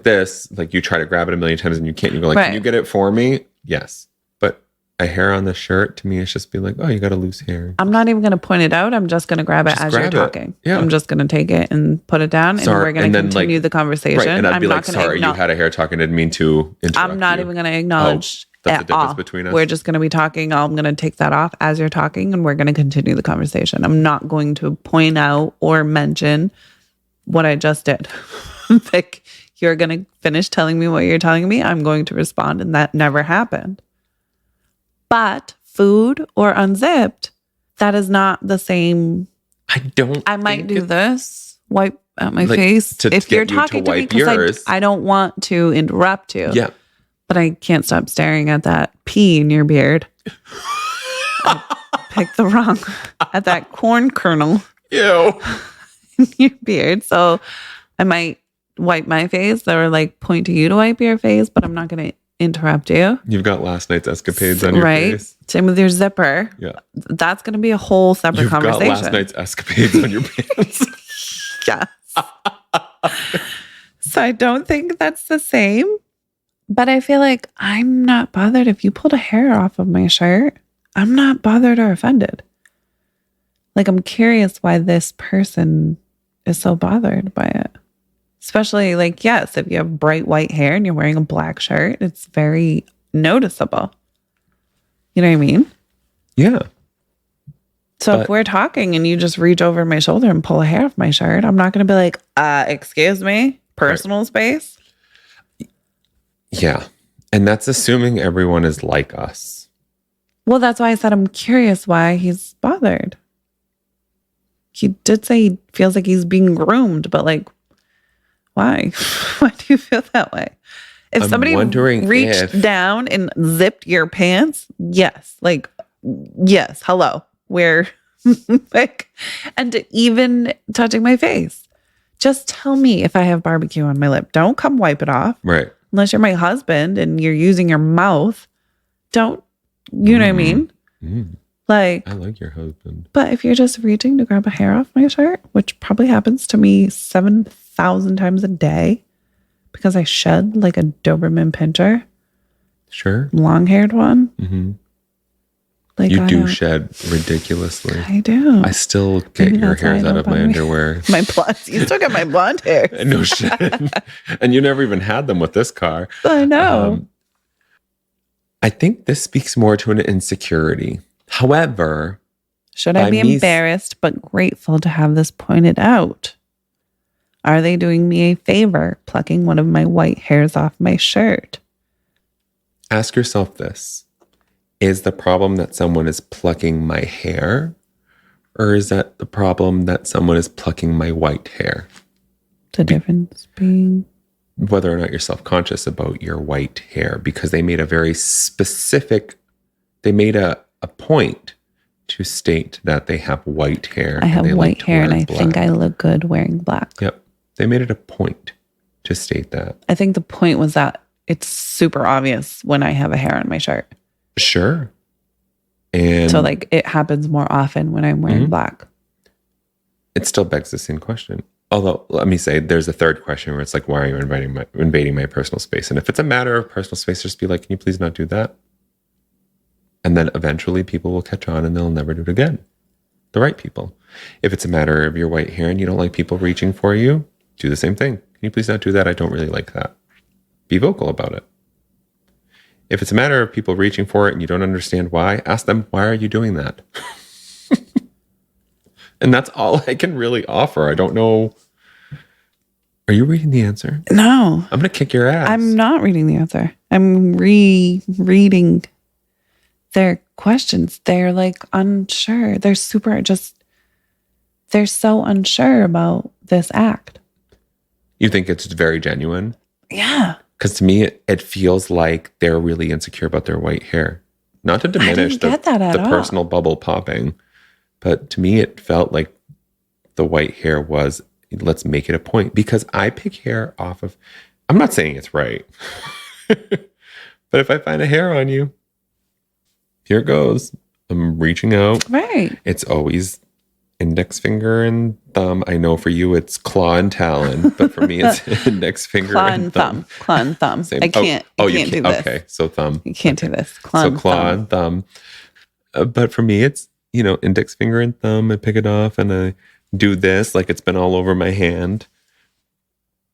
Speaker 3: this, like you try to grab it a million times and you can't. You go like,
Speaker 2: Right.
Speaker 3: can you get it for me? Yes, but a hair on the shirt to me is just be like, oh, you got a loose hair.
Speaker 2: I'm not even going to point it out. I'm just going to grab it
Speaker 3: Just
Speaker 2: as
Speaker 3: grab
Speaker 2: you're
Speaker 3: it.
Speaker 2: talking.
Speaker 3: Yeah.
Speaker 2: I'm just going to take it and put it down,
Speaker 3: Sorry,
Speaker 2: and we're going
Speaker 3: and
Speaker 2: to
Speaker 3: then,
Speaker 2: continue
Speaker 3: like-
Speaker 2: the conversation.
Speaker 3: Right, and I'd
Speaker 2: I'm
Speaker 3: be
Speaker 2: not
Speaker 3: like,
Speaker 2: gonna
Speaker 3: sorry, you
Speaker 2: acknow-
Speaker 3: had a hair talk and didn't mean to interrupt
Speaker 2: I'm not
Speaker 3: you.
Speaker 2: even going to acknowledge
Speaker 3: that's the
Speaker 2: at
Speaker 3: difference
Speaker 2: all.
Speaker 3: between us?
Speaker 2: We're just going to be talking. I'm going to take that off as you're talking, and we're going to continue the conversation. I'm not going to point out or mention what I just did. Like, you're going to finish telling me what you're telling me. I'm going to respond, and that never happened. But food or unzipped, that is not the same. I might do this, wipe at my
Speaker 3: Like,
Speaker 2: face
Speaker 3: to
Speaker 2: if
Speaker 3: get
Speaker 2: you're
Speaker 3: you to
Speaker 2: talking to me,
Speaker 3: wipe yours.
Speaker 2: because I don't want to interrupt you.
Speaker 3: Yeah.
Speaker 2: But I can't stop staring at that pea in your beard. Pick the wrong at that corn kernel
Speaker 3: Ew.
Speaker 2: in your beard. So I might wipe my face or like point to you to wipe your face, but I'm not going to interrupt you.
Speaker 3: You've got last night's escapades on your
Speaker 2: Right?
Speaker 3: face.
Speaker 2: Same with your zipper.
Speaker 3: Yeah.
Speaker 2: That's going to be a whole separate
Speaker 3: You've got
Speaker 2: conversation.
Speaker 3: last night's escapades on your pants.
Speaker 2: Yes. So I don't think that's the same. But I feel like I'm not bothered if you pulled a hair off of my shirt. I'm not bothered or offended. Like, I'm curious why this person is so bothered by it. Especially, like, yes, if you have bright white hair and you're wearing a black shirt, it's very noticeable. You know what I mean?
Speaker 3: Yeah.
Speaker 2: So if
Speaker 3: But-
Speaker 2: we're talking and you just reach over my shoulder and pull a hair off my shirt, I'm not going to be like, excuse me, personal space.
Speaker 3: Yeah. And that's assuming everyone is like us.
Speaker 2: Well, that's why I said I'm curious why he's bothered. He did say he feels like he's being groomed, but like, why? Why do you feel that way? If
Speaker 3: I'm
Speaker 2: somebody
Speaker 3: wondering
Speaker 2: reached
Speaker 3: if-
Speaker 2: down and zipped your pants, yes. Like, yes, hello. Where, like, and even touching my face. Just tell me if I have barbecue on my lip. Don't come wipe it off.
Speaker 3: Right.
Speaker 2: Unless you're my husband and you're using your mouth. Don't, you know what I mean?
Speaker 3: Mm.
Speaker 2: Like,
Speaker 3: I like your husband.
Speaker 2: but if you're just reaching to grab a hair off my shirt, which probably happens to me 7,000 times a day because I shed like a Doberman Pinscher,
Speaker 3: Sure.
Speaker 2: long-haired one.
Speaker 3: Hmm.
Speaker 2: Like,
Speaker 3: You
Speaker 2: I
Speaker 3: do
Speaker 2: don't-
Speaker 3: shed ridiculously.
Speaker 2: I do.
Speaker 3: I still get
Speaker 2: Maybe
Speaker 3: your
Speaker 2: that's why
Speaker 3: hairs
Speaker 2: I
Speaker 3: out
Speaker 2: don't
Speaker 3: of my
Speaker 2: bother me.
Speaker 3: underwear.
Speaker 2: My blonde. You still got my blonde hair.
Speaker 3: No shit. And you never even had them with this car.
Speaker 2: I know.
Speaker 3: I think this speaks more to an insecurity. However,
Speaker 2: Should I
Speaker 3: by
Speaker 2: be
Speaker 3: me-
Speaker 2: embarrassed but grateful to have this pointed out? Are they doing me a favor plucking one of my white hairs off my shirt?
Speaker 3: ask yourself this. Is the problem that someone is plucking my hair? Or is that the problem that someone is plucking my white hair?
Speaker 2: The difference being
Speaker 3: Whether or not you're self-conscious about your white hair, because they made a very specific, they made a point to state that they have white hair.
Speaker 2: I have
Speaker 3: they like
Speaker 2: white
Speaker 3: to
Speaker 2: hair and
Speaker 3: wear
Speaker 2: I think
Speaker 3: black.
Speaker 2: I look good wearing black.
Speaker 3: Yep. They made it a point to state that.
Speaker 2: I think the point was that it's super obvious when I have a hair on my shirt.
Speaker 3: Sure. And
Speaker 2: So like it happens more often when I'm wearing
Speaker 3: Mhm.
Speaker 2: black.
Speaker 3: it still begs the same question. Although, let me say, there's a third question where it's like, why are you invading my personal space? And if it's a matter of personal space, just be like, can you please not do that? And then eventually people will catch on and they'll never do it again. the right people. If it's a matter of your white hair and you don't like people reaching for you, do the same thing. Can you please not do that? I don't really like that. Be vocal about it. If it's a matter of people reaching for it and you don't understand why, ask them, why are you doing that? And that's all I can really offer. I don't know. Are you reading the answer?
Speaker 2: No.
Speaker 3: I'm going to kick your ass.
Speaker 2: I'm not reading the answer. I'm rereading their questions. They're like unsure. They're so unsure about this act.
Speaker 3: You think it's very genuine?
Speaker 2: Yeah.
Speaker 3: Because to me, it feels like they're really insecure about their white hair. Not to diminish the personal bubble popping, but to me, it felt like the white hair was, let's make it a point. Because I pick hair off of, I'm not saying it's right, but if I find a hair on you, here it goes. I'm reaching out.
Speaker 2: Right.
Speaker 3: It's always index finger and thumb. I know for you it's claw and talon, but for me it's index finger and thumb.
Speaker 2: Claw and thumb.
Speaker 3: Same.
Speaker 2: I can't. You can't do this.
Speaker 3: Okay, so thumb.
Speaker 2: You can't do this. Claw
Speaker 3: and thumb. But for me, it's index finger and thumb. I pick it off and I do this like it's been all over my hand.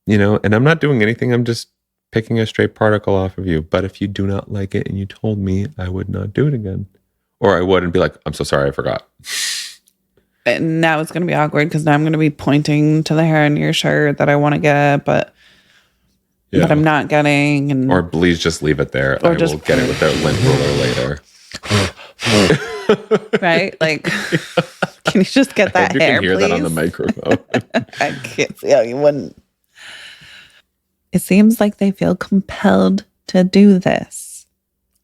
Speaker 3: And I'm not doing anything. I'm just picking a stray particle off of you. But if you do not like it and you told me, I would not do it again, or I wouldn't be like, I'm so sorry, I forgot.
Speaker 2: And now it's going to be awkward because now I'm going to be pointing to the hair in your shirt that I want to get, but I'm not getting.
Speaker 3: Or please just leave it there. I will get it with a lint ruler later.
Speaker 2: Right? Like, can you just get that hair,
Speaker 3: you can hear
Speaker 2: please?
Speaker 3: that on the microphone.
Speaker 2: I can't see how you wouldn't. It seems like they feel compelled to do this.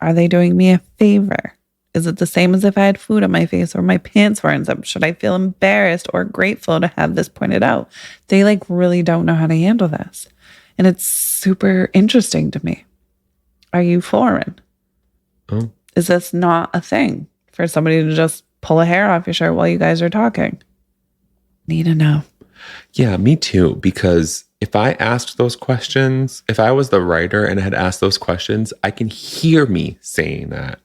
Speaker 2: Are they doing me a favor? Is it the same as if I had food on my face or my pants were unzipped? Should I feel embarrassed or grateful to have this pointed out? They really don't know how to handle this. And it's super interesting to me. Are you foreign?
Speaker 3: Oh.
Speaker 2: Is this not a thing for somebody to just pull a hair off your shirt while you guys are talking? Need to know.
Speaker 3: Yeah, me too. Because if I asked those questions, if I was the writer and had asked those questions, I can hear me saying that.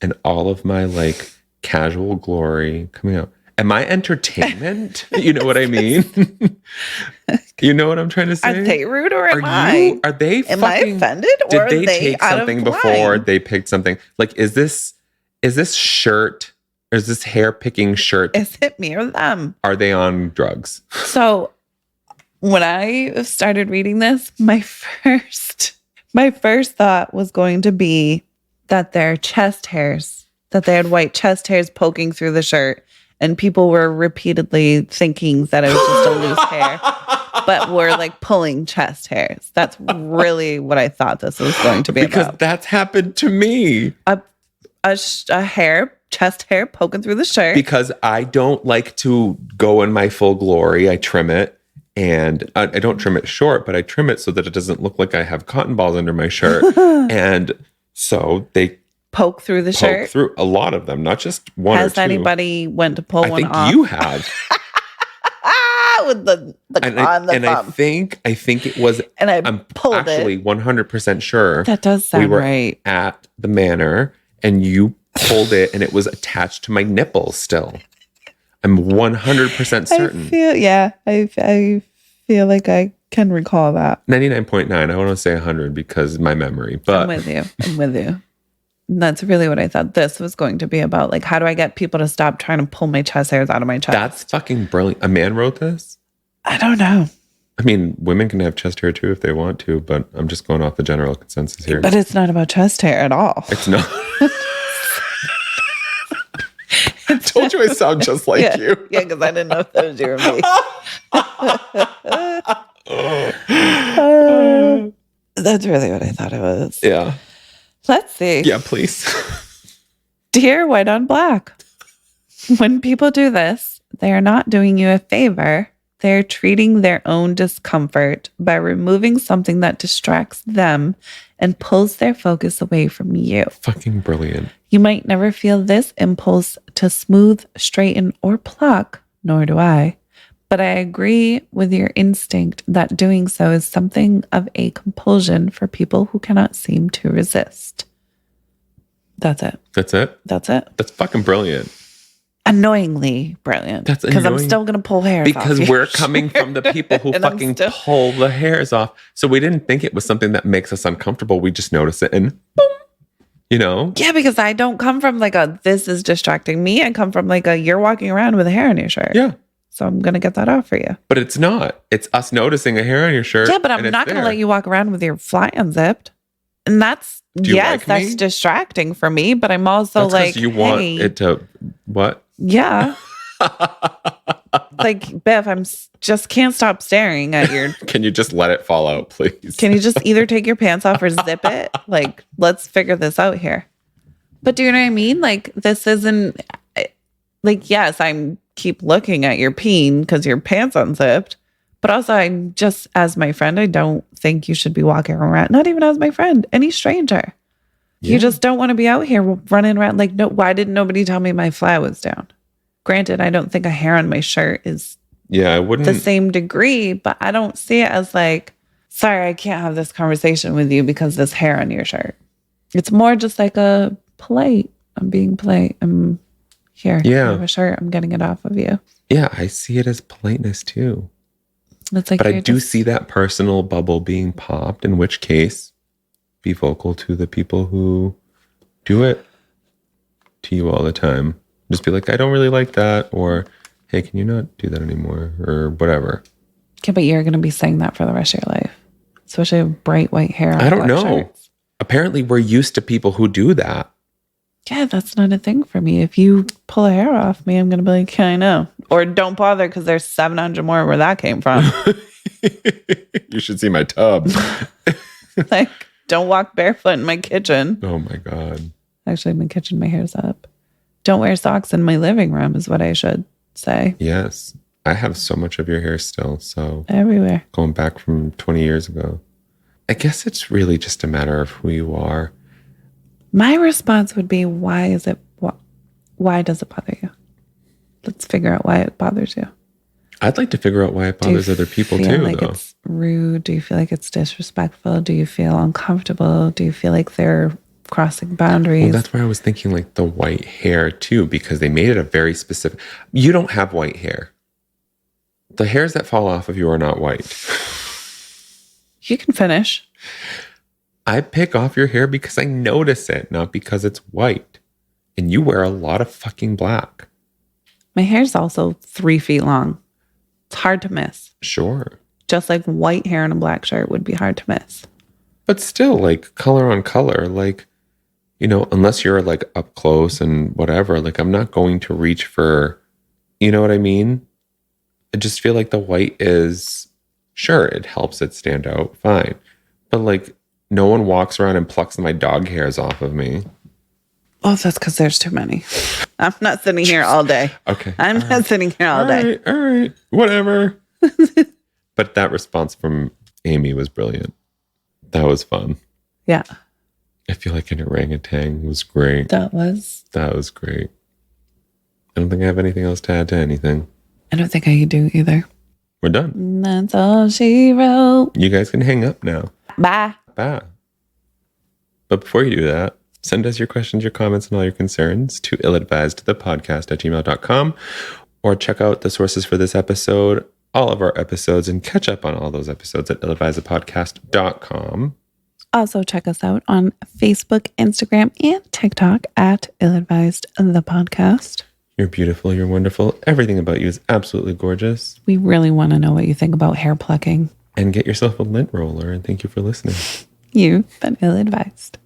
Speaker 3: And all of my casual glory coming out. Am I entertainment? You know what I mean? You know what I'm trying to say?
Speaker 2: Are they rude or am I?
Speaker 3: Are they
Speaker 2: Am I offended or
Speaker 3: did they
Speaker 2: are they
Speaker 3: take
Speaker 2: out
Speaker 3: something
Speaker 2: of
Speaker 3: before
Speaker 2: line?
Speaker 3: they picked something? Is this shirt, or is this hair picking shirt?
Speaker 2: Is it me or them?
Speaker 3: Are they on drugs?
Speaker 2: So when I started reading this, my first thought was going to be that their chest hairs, that they had white chest hairs poking through the shirt, and people were repeatedly thinking that it was just a loose hair, but were pulling chest hairs. That's really what I thought this was going to be
Speaker 3: because
Speaker 2: about.
Speaker 3: That's happened to me.
Speaker 2: A hair, chest hair poking through the shirt.
Speaker 3: Because I don't like to go in my full glory. I trim it. And I don't trim it short, but I trim it so that it doesn't look like I have cotton balls under my shirt. And so they
Speaker 2: poke through the shirt.
Speaker 3: Through a lot of them, not just one or two.
Speaker 2: Has anybody went to pull one off?
Speaker 3: I think you have.
Speaker 2: With the on the
Speaker 3: and
Speaker 2: thumb.
Speaker 3: I think it was.
Speaker 2: And
Speaker 3: I'm
Speaker 2: pulled
Speaker 3: actually
Speaker 2: it.
Speaker 3: 100% sure.
Speaker 2: That does sound
Speaker 3: we were
Speaker 2: right.
Speaker 3: At the manor, and you pulled it, and it was attached to my nipples. Still, I'm 100% certain.
Speaker 2: I feel like I can recall that.
Speaker 3: 99.9. I want to say 100 because my memory. But
Speaker 2: I'm with you. And that's really what I thought this was going to be about. How do I get people to stop trying to pull my chest hairs out of my chest?
Speaker 3: That's fucking brilliant. A man wrote this?
Speaker 2: I don't know.
Speaker 3: I mean, women can have chest hair too if they want to, but I'm just going off the general consensus here.
Speaker 2: But it's not about chest hair at all.
Speaker 3: It's not. I told you I sound just like you.
Speaker 2: Yeah, because I didn't know if that was you or me. That's really what I thought it was.
Speaker 3: Yeah.
Speaker 2: Let's see.
Speaker 3: Yeah, please.
Speaker 2: Dear White on Black, when people do this, they are not doing you a favor. They're treating their own discomfort by removing something that distracts them and pulls their focus away from you.
Speaker 3: Fucking brilliant.
Speaker 2: You might never feel this impulse to smooth, straighten, or pluck, nor do I. But I agree with your instinct that doing so is something of a compulsion for people who cannot seem to resist. That's it.
Speaker 3: That's it?
Speaker 2: That's it.
Speaker 3: That's fucking brilliant.
Speaker 2: annoyingly brilliant.
Speaker 3: That's
Speaker 2: because I'm
Speaker 3: annoying.
Speaker 2: still going to pull hairs
Speaker 3: Because
Speaker 2: off
Speaker 3: we're
Speaker 2: your
Speaker 3: coming
Speaker 2: shirt.
Speaker 3: from the people who
Speaker 2: And I'm
Speaker 3: fucking
Speaker 2: still-
Speaker 3: pull the hairs off. So we didn't think it was something that makes us uncomfortable. We just notice it and boom, you know?
Speaker 2: Yeah, because I don't come from like a this is distracting me. I come from like a you're walking around with a hair on your shirt.
Speaker 3: Yeah.
Speaker 2: So I'm going to get that off for you.
Speaker 3: But it's not. It's us noticing a hair on your shirt.
Speaker 2: Yeah, but I'm
Speaker 3: and it's
Speaker 2: not going to
Speaker 3: there.
Speaker 2: let you walk around with your fly unzipped. And that's,
Speaker 3: Do you
Speaker 2: yes,
Speaker 3: like
Speaker 2: that's
Speaker 3: me?
Speaker 2: distracting for me. But I'm also
Speaker 3: That's 'cause
Speaker 2: like,
Speaker 3: you want
Speaker 2: hey,
Speaker 3: it to, what?
Speaker 2: yeah. Like, Biff, just can't stop staring at your.
Speaker 3: Can you just let it fall out, please?
Speaker 2: Can you just either take your pants off or zip it? Like, let's figure this out here. But do you know what I mean? Like, this isn't like, yes, I'm keep looking at your peen because your pants unzipped. But also, I'm just, as my friend, I don't think you should be walking around, not even as my friend, any stranger.
Speaker 3: Yeah.
Speaker 2: You just don't want to be out here running around like, no, why didn't nobody tell me my fly was down? Granted, I don't think a hair on my shirt is
Speaker 3: Yeah, I wouldn't.
Speaker 2: the same degree, but I don't see it as like, sorry, I can't have this conversation with you because this hair on your shirt. It's more just like a polite. I'm being polite. I'm here.
Speaker 3: Yeah.
Speaker 2: I have a shirt. I'm getting it off of you.
Speaker 3: Yeah, I see it as politeness too.
Speaker 2: It's like,
Speaker 3: But I
Speaker 2: you're
Speaker 3: do
Speaker 2: just-
Speaker 3: see that personal bubble being popped, in which case, be vocal to the people who do it to you all the time. Just be like, I don't really like that. Or, hey, can you not do that anymore? Or whatever.
Speaker 2: Okay, but you're going to be saying that for the rest of your life, especially with bright white hair. on
Speaker 3: I don't
Speaker 2: black
Speaker 3: know.
Speaker 2: shirts.
Speaker 3: Apparently, we're used to people who do that.
Speaker 2: Yeah, that's not a thing for me. If you pull a hair off me, I'm going to be like, yeah, I know. Or don't bother because there's 700 more where that came from.
Speaker 3: You should see my tub.
Speaker 2: Like, don't walk barefoot in my kitchen.
Speaker 3: Oh my God.
Speaker 2: Actually, in my kitchen, my hair's up. Don't wear socks in my living room is what I should say.
Speaker 3: Yes. I have so much of your hair still. So
Speaker 2: Everywhere.
Speaker 3: going back from 20 years ago. I guess it's really just a matter of who you are.
Speaker 2: My response would be, why does it bother you? Let's figure out why it bothers you.
Speaker 3: I'd like to figure out why it
Speaker 2: Do you
Speaker 3: bothers other people
Speaker 2: feel
Speaker 3: too,
Speaker 2: like
Speaker 3: though.
Speaker 2: it's rude? Do you feel like it's disrespectful? Do you feel uncomfortable? Do you feel like they're crossing boundaries?
Speaker 3: Well, that's why I was thinking like the white hair too, because they made it a very specific. You don't have white hair. The hairs that fall off of you are not white.
Speaker 2: You can finish.
Speaker 3: I pick off your hair because I notice it, not because it's white. And you wear a lot of fucking black.
Speaker 2: My hair's also 3 feet long. It's hard to miss.
Speaker 3: Sure.
Speaker 2: Just like white hair in a black shirt would be hard to miss.
Speaker 3: But still, like color on color, like, you know, unless you're like up close and whatever, like I'm not going to reach for, you know what I mean? I just feel like the white is, sure, it helps it stand out, fine. But like no one walks around and plucks my dog hairs off of me.
Speaker 2: Oh, that's because there's too many. I'm not sitting here all day.
Speaker 3: Okay.
Speaker 2: I'm not sitting here all day.
Speaker 3: All right, whatever. But that response from Amy was brilliant. That was fun.
Speaker 2: Yeah,
Speaker 3: I feel like an orangutan was great.
Speaker 2: that was.
Speaker 3: That was great. I don't think I have anything else to add to anything.
Speaker 2: I don't think I do either.
Speaker 3: We're done.
Speaker 2: And that's all she wrote.
Speaker 3: You guys can hang up now.
Speaker 2: Bye.
Speaker 3: Bye. But before you do that, send us your questions, your comments, and all your concerns to illadvisedthepodcast@gmail.com, or check out the sources for this episode, all of our episodes, and catch up on all those episodes at illadvisedthepodcast.com.
Speaker 2: Also, check us out on Facebook, Instagram, and TikTok at Ill-Advised the Podcast.
Speaker 3: You're beautiful. You're wonderful. Everything about you is absolutely gorgeous.
Speaker 2: We really want to know what you think about hair plucking.
Speaker 3: And get yourself a lint roller. And thank you for listening.
Speaker 2: You've been ill-advised.